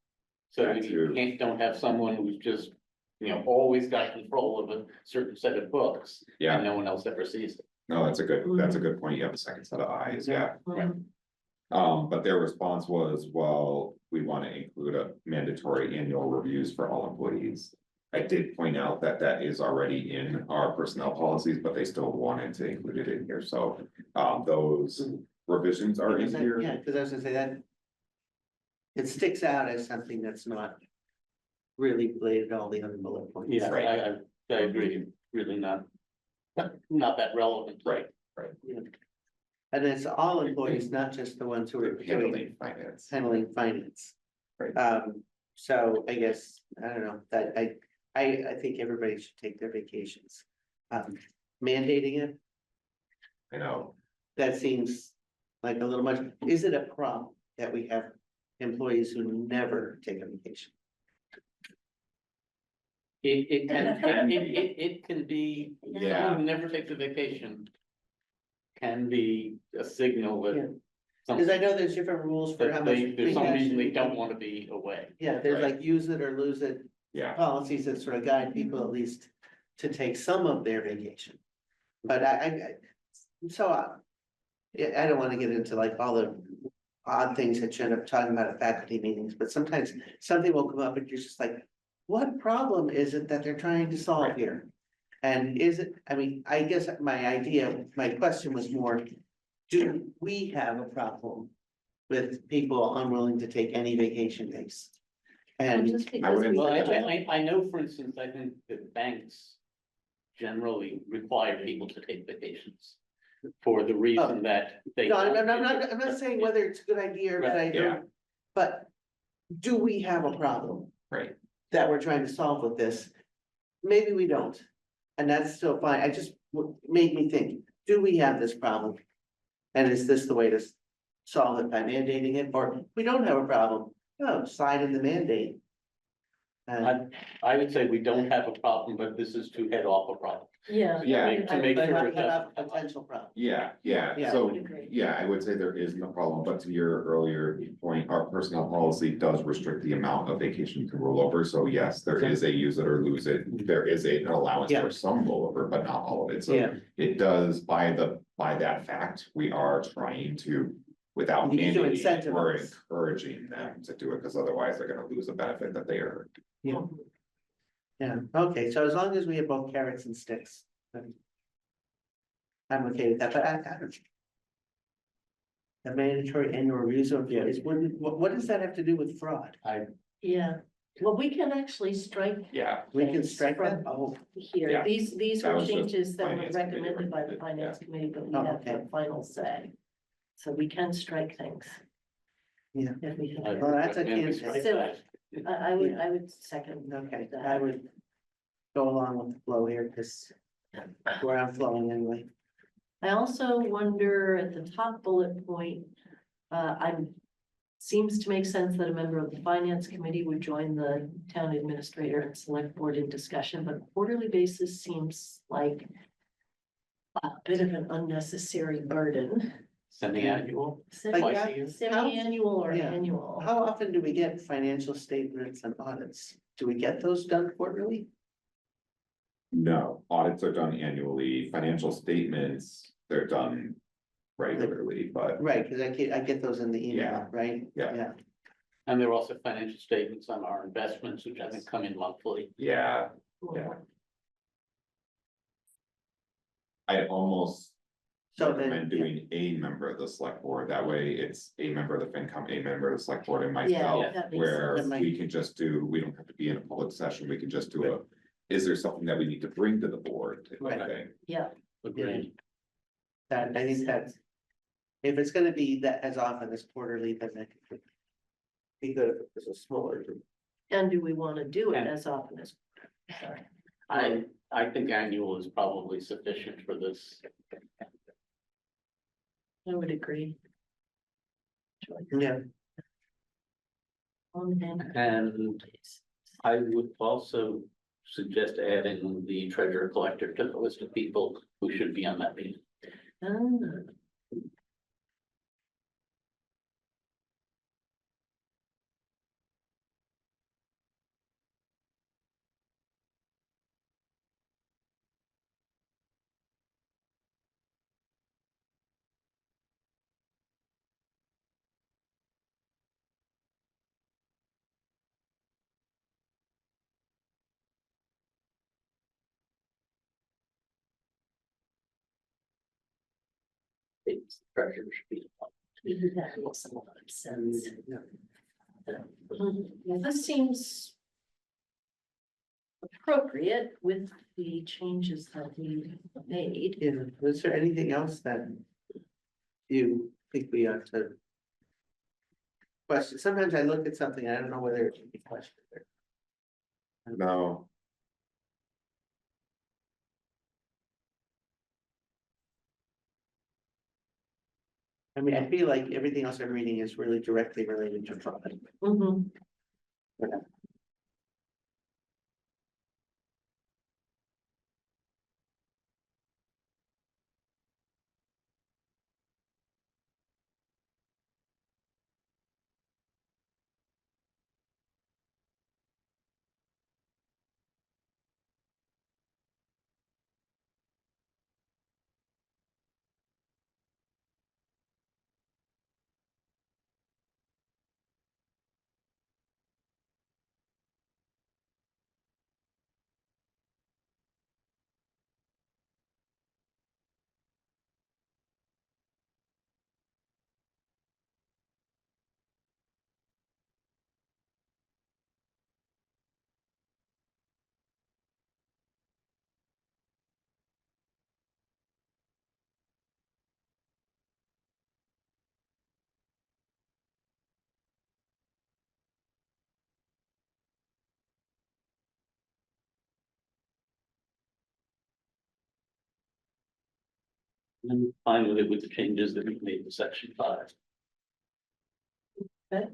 S3: So
S8: That too.
S3: you don't have someone who's just, always got control of a certain set of books.
S8: Yeah.
S3: And no one else ever sees it.
S8: No, that's a good point. You have a second set of eyes, yeah.
S3: Right.
S8: But their response was, well, we want to include a mandatory annual reviews for all employees. I did point out that that is already in our personnel policies, but they still wanted to include it in here, so those revisions are in here.
S2: Yeah, because I was gonna say that. It sticks out as something that's not really related to all the other bullet points.
S3: Yeah,
S8: Right.
S3: I agree, really not that relevant.
S8: Right,
S2: Yeah. And it's all employees, not just the ones who are
S8: handling finance.
S2: handling finance.
S8: Right.
S2: So I guess, I don't know, that I think everybody should take their vacations. Mandating it,
S8: I know,
S2: that seems like a little much. Is it a problem that we have employees who never take a vacation?
S3: It can be,
S8: Yeah.
S3: someone who never takes a vacation. Can be a signal
S2: Yeah.
S3: that.
S2: Because I know there's different rules for how
S3: That
S2: much.
S3: there's some
S2: free
S3: reason they
S2: cash-
S3: don't want to be away.
S2: Yeah, there's
S8: Right.
S2: like use it or lose it
S8: yeah,
S2: policies that sort of guide people at least to take some of their vacation. But I don't want to get into like all the odd things that you end up talking about at faculty meetings, but sometimes something will come up and you're just like, what problem is it that they're trying to solve
S8: Right.
S2: here? And is it, I mean, I guess my question was more, do we have a problem with people unwilling to take any vacation days? And
S1: Just because
S8: wouldn't-
S1: we-
S3: Well, I know, for instance, I think that banks generally require people to take vacations. for the reason that they.
S2: No, I'm not saying whether it's a good idea or a bad
S3: Right,
S8: yeah.
S2: idea, but do we have a problem
S8: Right,
S2: that we're trying to solve with this? Maybe we don't, and that's still fine. I just made me think, do we have this problem? And is this the way to solve it by mandating it, or we don't have a problem? Oh, sign in the mandate.
S3: I would say we don't have a problem, but this is to head off a problem.
S1: Yeah.
S8: Yeah.
S3: To make
S2: But
S3: sure
S2: not
S3: it
S2: have
S3: doesn't.
S2: a potential problem.
S8: yeah,
S2: Yeah.
S8: so,
S1: I would agree.
S8: yeah, I would say there is no problem, but to your earlier point, our personnel policy does restrict the amount of vacation you can roll over, so yes, there is a use it or lose it. There is an allowance
S2: Yeah.
S8: for some rollover, but not all of it, so
S2: Yeah.
S8: it does, by that fact, we are trying to, without
S2: You need to
S8: mandating, we're
S2: incentivize.
S8: encouraging them to do it, because otherwise they're gonna lose a benefit that they are.
S2: Yeah. Yeah, okay, so as long as we have both carrots and sticks. then I'm okay with that, but I don't. The mandatory annual reviews of employees, what does that have to do with fraud?
S1: Yeah, well, we can actually strike
S8: Yeah.
S2: We can
S1: things
S2: strike that?
S1: from
S2: Oh,
S1: here.
S8: Yeah.
S1: These
S8: That
S1: were
S8: was just
S1: changes that were
S8: finance committee
S1: recommended by the
S8: recommended,
S1: finance committee, but we
S2: Oh,
S1: have the
S2: okay.
S1: final say. So we can strike things.
S2: Yeah.
S1: If we think
S2: Well, that's a
S3: recommend we
S2: can-
S3: strike
S1: So,
S3: that.
S1: I would second.
S2: okay,
S1: that.
S2: I would. Go along with the flow here, because where I'm flowing anyway.
S1: I also wonder at the top bullet point, seems to make sense that a member of the finance committee would join the town administrator and select board in discussion, but quarterly basis seems like a bit of an unnecessary burden.
S3: Semi-annual.
S2: Like,
S1: Semi-annual or
S2: yeah.
S1: annual?
S2: How often do we get financial statements and audits? Do we get those done quarterly?
S8: No, audits are done annually, financial statements, they're done regularly, but
S2: Right, because I get those in the email,
S8: Yeah.
S2: right?
S8: Yeah.
S3: And there are also financial statements on our investments, which I think come in monthly.
S8: yeah, I almost
S2: So
S8: recommend
S2: then,
S8: doing a member of the select board, that way it's a member of the FinCom, a member of the select board and
S1: Yeah,
S8: myself.
S1: that makes
S8: Where
S2: sense.
S8: we can just do, we don't have to be in a public session, we can just do a, is there something that we need to bring to the board? type of
S2: Right.
S8: thing.
S1: Yeah,
S3: Agreed.
S2: that, I think that's. If it's gonna be that as often as quarterly, then that could be good if it was a smaller group.
S1: and do we want to do it
S3: And-
S1: as often as? Sorry.
S3: I think annual is probably sufficient for this.
S1: I would agree.
S2: Yeah.
S3: And I would also suggest adding the treasurer collector to the list of people who should be on that meeting. It's treasurer should be.
S1: That makes a lot of sense. This seems appropriate with the changes that we made.
S2: Yeah, was there anything else that you think we ought to question? Sometimes I look at something, I don't know whether it should be questioned.
S8: No,
S2: I mean, I feel like everything else I'm reading is really directly related to fraud.
S1: Mhm.
S3: I'm fine with it with the changes that we made to section 5.
S1: Okay.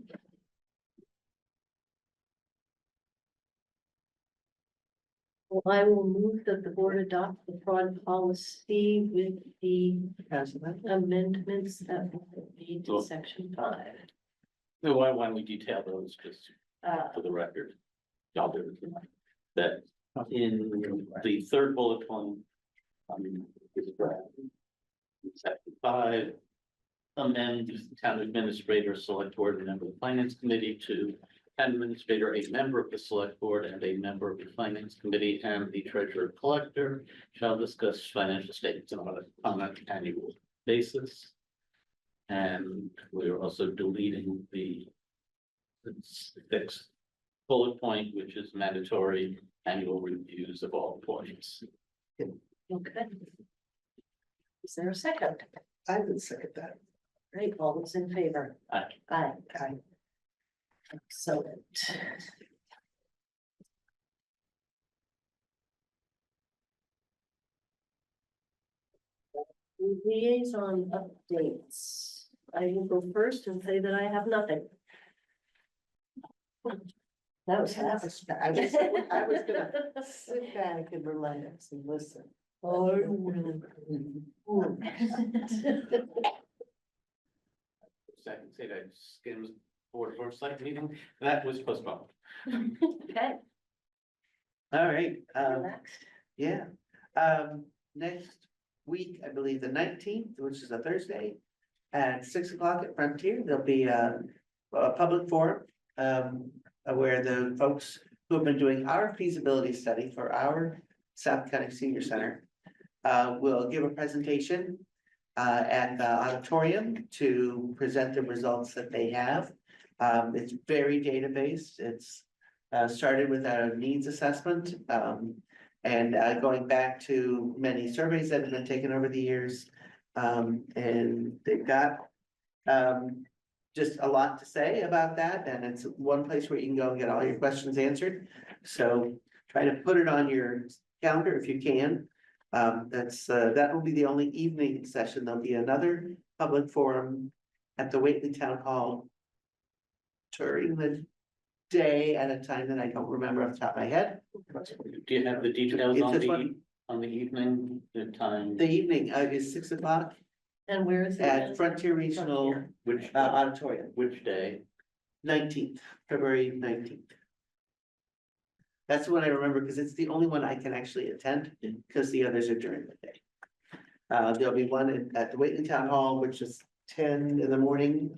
S1: Well, I will move that the board adopt the fraud policy with the amendments that were made to
S3: Cool.
S1: section 5.
S3: So why don't we detail those just for the record? Y'all do it. That in the third bullet point, is draft. Section 5, amend the town administrator, select board, and member of the finance committee to town administrator, a member of the select board, and a member of the finance committee, and the treasurer collector shall discuss financial statements on an annual basis. And we're also deleting the sixth bullet point, which is mandatory annual reviews of all points.
S1: Okay. Is there a second?
S2: I would second that.
S1: Right, all those in favor?
S3: Aye.
S1: Aye. Aye. Excellent. Liaison updates. I will go first and say that I have nothing. That was fast.
S2: I was gonna sit back and relax and listen.
S1: Oh, really?
S3: Second, say that skims board oversight meeting, that was postponed.
S1: Okay.
S2: All right,
S1: Relax.
S2: yeah, next week, I believe the 19th, which is a Thursday, at 6 o'clock at Frontier, there'll be a public forum. Where the folks who have been doing our feasibility study for our South County Senior Center. Will give a presentation at the auditorium to present the results that they have. It's very data-based, it's started with a needs assessment. And going back to many surveys that have been taken over the years. And they've got just a lot to say about that, and it's one place where you can go and get all your questions answered. So try to put it on your calendar if you can. That will be the only evening session. There'll be another public forum at the Whately Town Hall during the day at a time that I don't remember off the top of my head.
S3: Do you have the details
S2: It's
S3: on
S2: this
S3: the,
S2: one.
S3: on the evening, the time?
S2: The evening is 6 o'clock
S1: And where is it?
S2: at Frontier Regional
S3: Which,
S2: Auditorium,
S3: which day?
S2: 19th, February 19th. That's the one I remember because it's the only one I can actually attend because the others are during the day. There'll be one at the Whately Town Hall, which is 10 in the morning.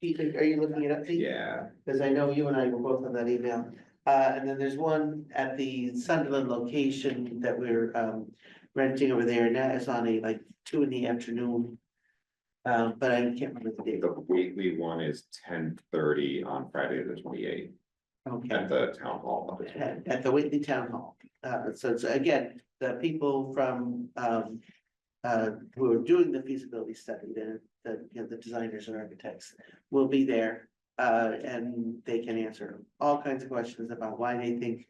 S2: Pete, are you looking it up, Pete?
S8: Yeah,
S2: Because I know you and I were both on that email. And then there's one at the Sunderland location that we're renting over there, and that is on a like 2 in the afternoon. But I can't remember the date.
S8: the weekly one is 10:30 on Friday the 28th
S2: Okay.
S8: at the town hall.
S2: At the Whately Town Hall. So it's again, the people from who are doing the feasibility study, the designers and architects will be there. And they can answer all kinds of questions about why they think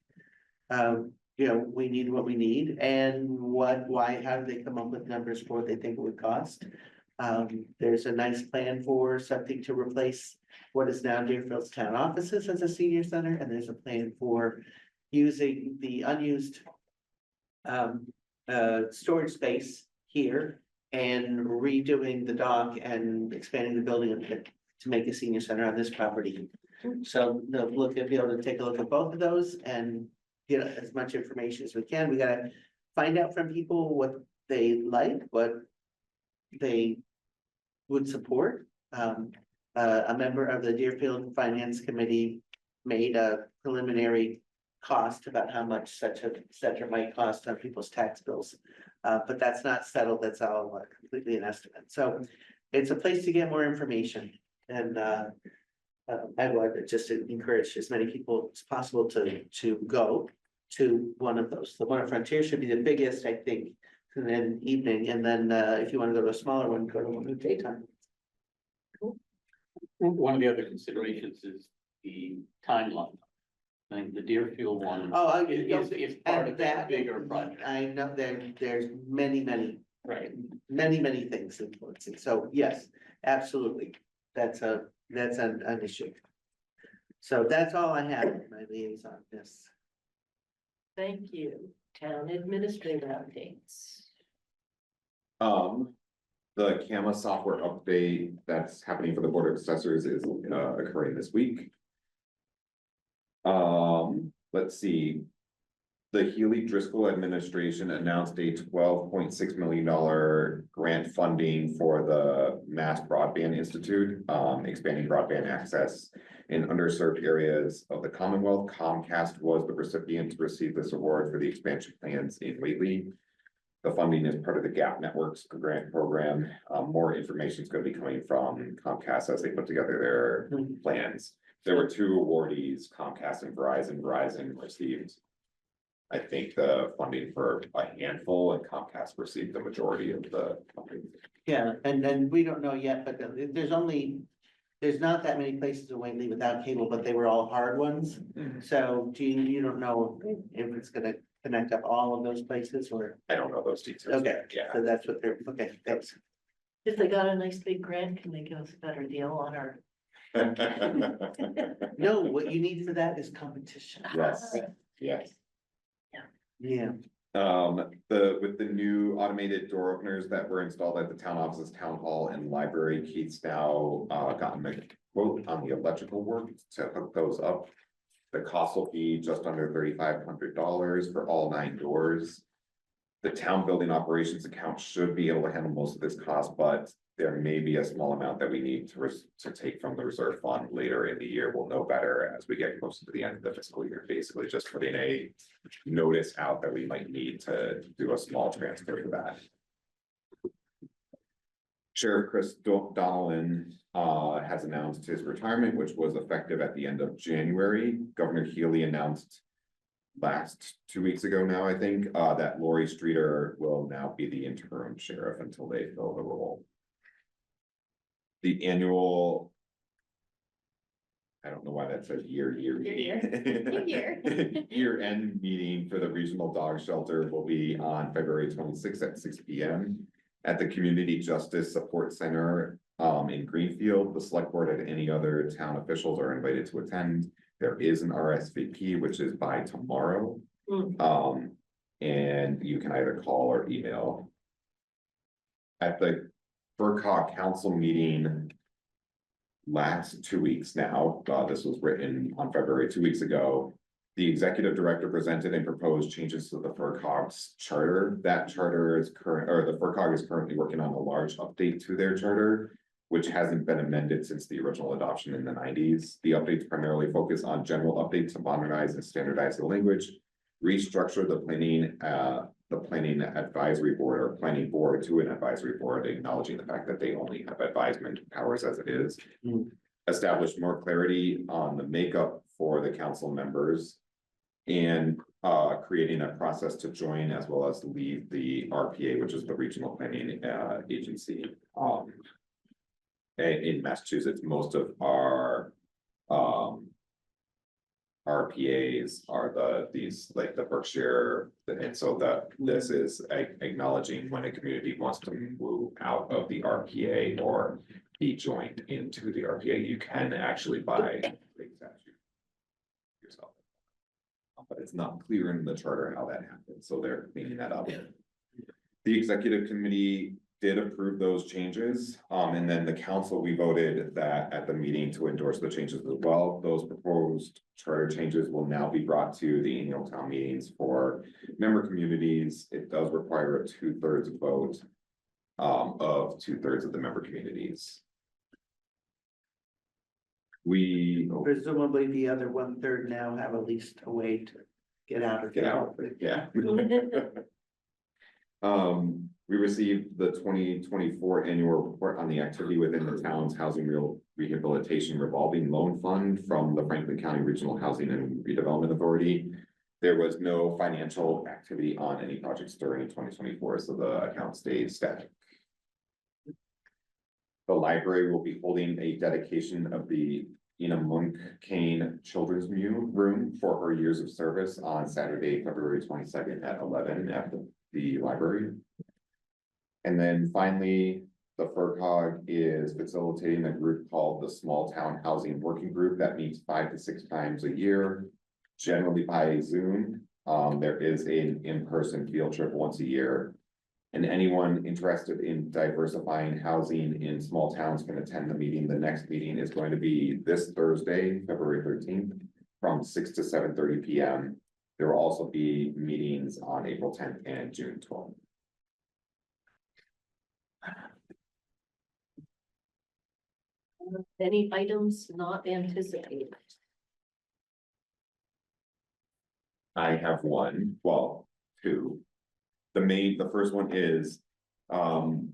S2: we need what we need and why, how do they come up with numbers for what they think it would cost. There's a nice plan for something to replace what is now Deerfield's town offices as a senior center, and there's a plan for using the unused storage space here and redoing the dock and expanding the building a bit to make a senior center on this property. So they'll be able to take a look at both of those and get as much information as we can. We gotta find out from people what they like, what they would support. A member of the Deerfield Finance Committee made a preliminary cost about how much such a center might cost on people's tax bills. But that's not settled, that's all completely an estimate. So it's a place to get more information. And I would just encourage as many people as possible to go to one of those. The one at Frontier should be the biggest, I think, and then evening, and then if you want to go to a smaller one, go to one in daytime.
S3: One of the other considerations is the timeline. I think the Deerfield one.
S2: Oh, I
S3: Is part of that
S2: that
S3: bigger project.
S2: I know there's many,
S3: Right.
S2: many things influencing. So yes, absolutely. That's an issue. So that's all I have in my liaison, yes.
S1: Thank you. Town administrator updates.
S8: The CAMA software update that's happening for the Board of Assessors is occurring this week. Let's see. The Healy Driscoll administration announced a $12.6 million grant funding for the Mass Broadband Institute, expanding broadband access in underserved areas of the Commonwealth. Comcast was the recipient to receive this award for the expansion plans in Whately. The funding is part of the GAP Networks grant program. More information is going to be coming from Comcast as they put together their plans. There were two awardees, Comcast and Verizon. Verizon received, I think, the funding for a handful, and Comcast received the majority of the funding.
S2: Yeah, and then we don't know yet, but there's not that many places in Whately without cable, but they were all hard ones. So Gene, you don't know if it's gonna connect up all of those places or,
S8: I don't know those details.
S2: okay,
S8: Yeah.
S2: so that's what they're, okay, thanks.
S1: If they got a nice big grant, can they give us a better deal on our?
S2: No, what you need for that is competition.
S8: Yes, yes.
S2: Yeah,
S8: With the new automated door openers that were installed at the town offices, town hall and library, Keith's now gotten a quote on the electrical work to hook those up. The cost will be just under $3,500 for all 9 doors. The town building operations account should be able to handle most of this cost, but there may be a small amount that we need to take from the reserve fund later in the year. We'll know better as we get closer to the end of the fiscal year, basically just putting a notice out that we might need to do a small transfer for that. Sheriff Chris Donnellan has announced his retirement, which was effective at the end of January. Governor Healy announced last 2 weeks ago now, I think, that Lori Streeter will now be the interim sheriff until they fill the role. The annual, I don't know why that says year end meeting for the regional dog shelter will be on February 26th at 6 p.m. at the Community Justice Support Center in Greenfield. The select board and any other town officials are invited to attend. There is an RSVP, which is by tomorrow. And you can either call or email. At the FERCog council meeting last 2 weeks now, this was written on February 2 weeks ago. The executive director presented and proposed changes to the FERCog's charter. That charter is the FERCog is currently working on a large update to their charter, which hasn't been amended since the original adoption in the 90s. The updates primarily focus on general updates to modernize and standardize the language, restructure the planning advisory board or planning board to an advisory board, acknowledging the fact that they only have advisement powers as it is. Establish more clarity on the makeup for the council members and creating a process to join as well as leave the RPA, which is the regional planning agency. In Massachusetts, most of our RPAs are these like the Berkshire, and so this is acknowledging when a community wants to move out of the RPA or be joined into the RPA, you can actually buy yourself. But it's not clear in the charter how that happens, so they're cleaning that up. The executive committee did approve those changes, and then the council, we voted that at the meeting to endorse the changes as well. Those proposed charter changes will now be brought to the annual town meetings for member communities. It does require a 2/3 vote of 2/3 of the member communities.
S2: Presumably the other 1/3 now have at least a way to get out of.
S8: Get out, yeah. We received the 2024 annual report on the activity within the town's housing rehabilitation revolving loan fund from the Franklin County Regional Housing and Redevelopment Authority. There was no financial activity on any projects during 2024, so the account stayed static. The library will be holding a dedication of the Ina Monk Kane Children's Room for her years of service on Saturday, February 22nd at 11 at the library. And then finally, the FERCog is facilitating a group called the Small Town Housing Working Group that meets 5 to 6 times a year, generally by Zoom. There is an in-person field trip once a year. And anyone interested in diversifying housing in small towns can attend the meeting. The next meeting is going to be this Thursday, February 13th, from 6 to 7:30 p.m. There will also be meetings on April 10th and June 12th.
S1: Any items not anticipated?
S8: I have one, well, two. The first one is,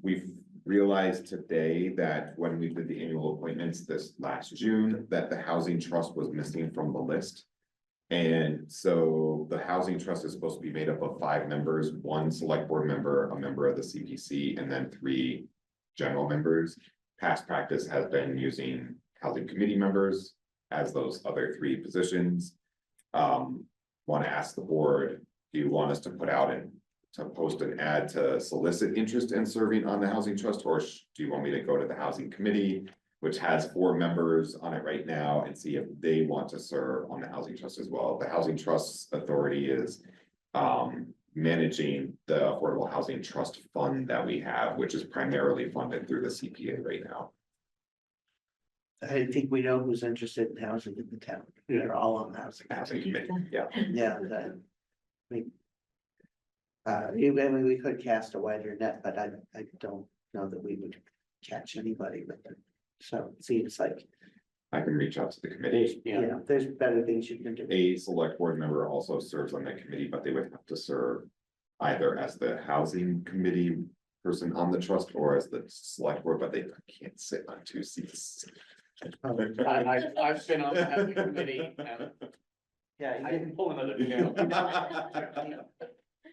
S8: we've realized today that when we did the annual appointments this last June, that the housing trust was missing from the list. And so the housing trust is supposed to be made up of 5 members, 1 select board member, a member of the CPC, and then 3 general members. Past practice has been using housing committee members as those other 3 positions. Want to ask the board, do you want us to put out to post an ad to solicit interest in serving on the housing trust, or do you want me to go to the housing committee, which has 4 members on it right now, and see if they want to serve on the housing trust as well? The housing trust authority is managing the affordable housing trust fund that we have, which is primarily funded through the CPA right now.
S2: I think we know who's interested in housing in the town. They're all on the housing.
S8: Housing committee, yeah.
S2: Yeah, we could cast a wider net, but I don't know that we would catch anybody with it. So it seems like,
S8: I can reach out to the committee.
S2: yeah, there's better things you can do.
S8: A select board member also serves on that committee, but they would have to serve either as the housing committee person on the trust or as the select board, but they can't sit on 2 seats.
S3: I've been on the committee, and
S2: Yeah,
S3: I
S2: you
S3: can pull another channel.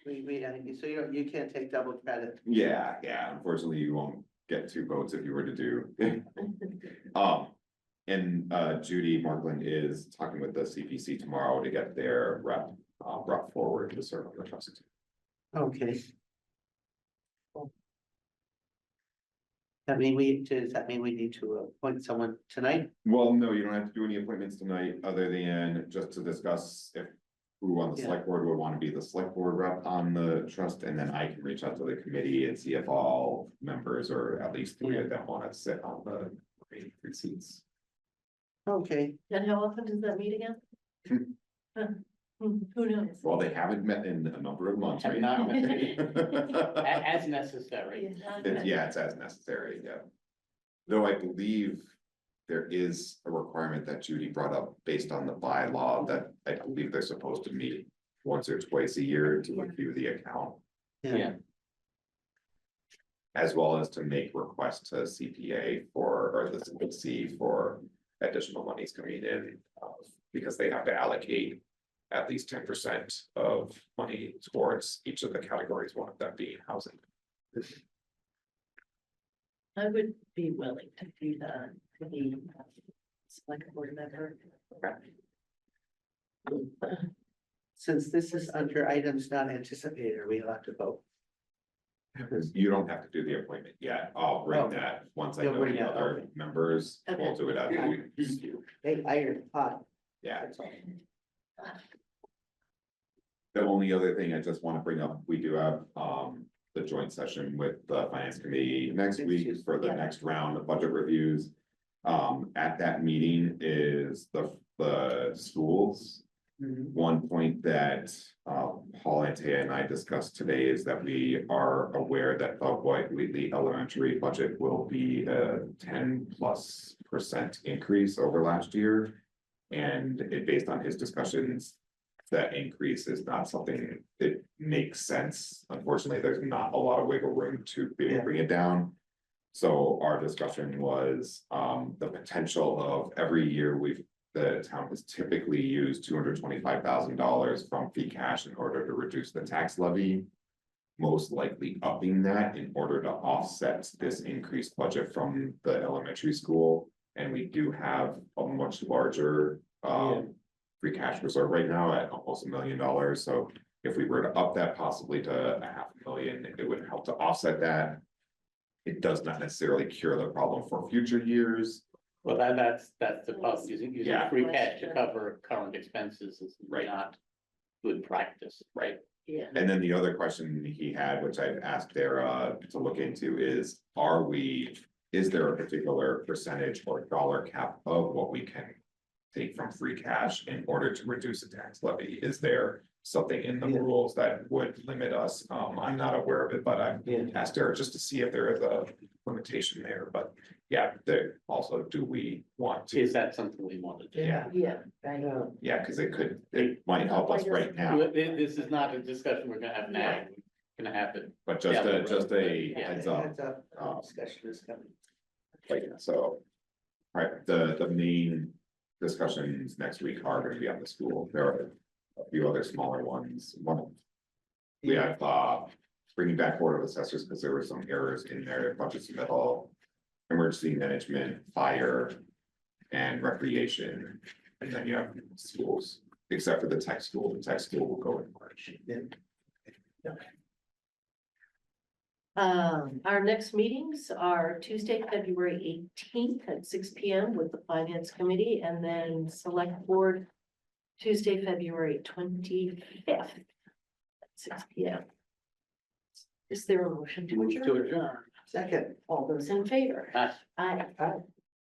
S2: so you can't take double credit.
S8: Yeah, unfortunately, you won't get 2 votes if you were to do. And Judy Markland is talking with the CPC tomorrow to get their rep brought forward to serve on the trust.
S2: Okay. Does that mean we need to appoint someone tonight?
S8: Well, no, you don't have to do any appointments tonight, other than just to discuss if who on the
S2: Yeah.
S8: select board would want to be the select board rep on the trust, and then I can reach out to the committee and see if all members, or at least 3 of them, want to sit on the 3 seats.
S2: Okay,
S1: And how often does that meet again? Who knows?
S8: Well, they haven't met in a number of months,
S3: Have
S8: right?
S3: not met. As necessary.
S8: It's as necessary, yeah. Though I believe there is a requirement that Judy brought up based on the bylaw that I believe they're supposed to meet once or twice a year to review the account,
S2: yeah,
S8: as well as to make requests to CPA or the CPC for additional monies coming in, because they have to allocate at least 10% of money towards each of the categories, one of them being housing.
S1: I would be willing to do that to be select board member.
S2: since this is under items not anticipated, are we allowed to vote?
S8: You don't have to do the appointment yet. I'll bring that once I
S2: You'll
S8: know
S2: bring
S8: the
S2: that,
S8: other
S2: okay.
S8: members. We'll
S1: Okay.
S8: do it after we.
S2: Hey, iron pot.
S8: Yeah.
S2: That's all.
S8: The only other thing I just want to bring up, we do have the joint session with the finance committee next week for the
S2: Yeah.
S8: next round of budget reviews. At that meeting is the schools.
S2: Mhm.
S8: One point that Paul Antea and I discussed today is that we are aware that the Whately elementary budget will be a 10+% increase over last year. And based on his discussions, that increase is not something that makes sense. Unfortunately, there's not a lot of wiggle room to be able to bring it down. So our discussion was the potential of every year the town has typically used $225,000 from free cash in order to reduce the tax levy. Most likely upping that in order to offset this increased budget from the elementary school. And we do have a much larger, free cash reserve right now at almost $1 million, so if we were to up that possibly to $500,000, it would help to offset that. It does not necessarily cure the problem for future years.
S3: Well, that's the problem, using
S8: Yeah.
S3: free cash to cover current expenses is
S8: Right.
S3: not good practice.
S8: Right.
S1: Yeah.
S8: And then the other question he had, which I've asked Dara to look into is, is there a particular percentage or dollar cap of what we can take from free cash in order to reduce the tax levy? Is there something in the
S2: Yeah.
S8: rules that would limit us? I'm not aware of it, but I've
S2: Yeah.
S8: asked Dara just to see if there is a limitation there, but yeah, there also, do we want to?
S3: Is that something we want to do?
S8: Yeah,
S1: Yeah, right.
S8: yeah, because it might help us right now,
S3: This is not a discussion we're gonna have now, we're gonna have it.
S8: but
S3: Yeah,
S8: just a
S3: yeah.
S8: heads up.
S2: Heads up, discussion is coming.
S8: Right, so. Alright, the main discussions next week are gonna be on the school. There are a few other smaller ones. We have bringing back Board of Assessors because there were some errors in their budget submittal. Emergency management, fire, and recreation. And then you have schools, except for the tech school. The tech school will go in March.
S1: Our next meetings are Tuesday, February 18th at 6 p.m. with the Finance Committee, and then Select Board Tuesday, February 25th at 6 p.m. Is there a motion to
S3: Move to
S1: adjourn?
S3: adjourn.
S2: Second.
S1: All those in favor?
S3: Aye.
S1: Aye.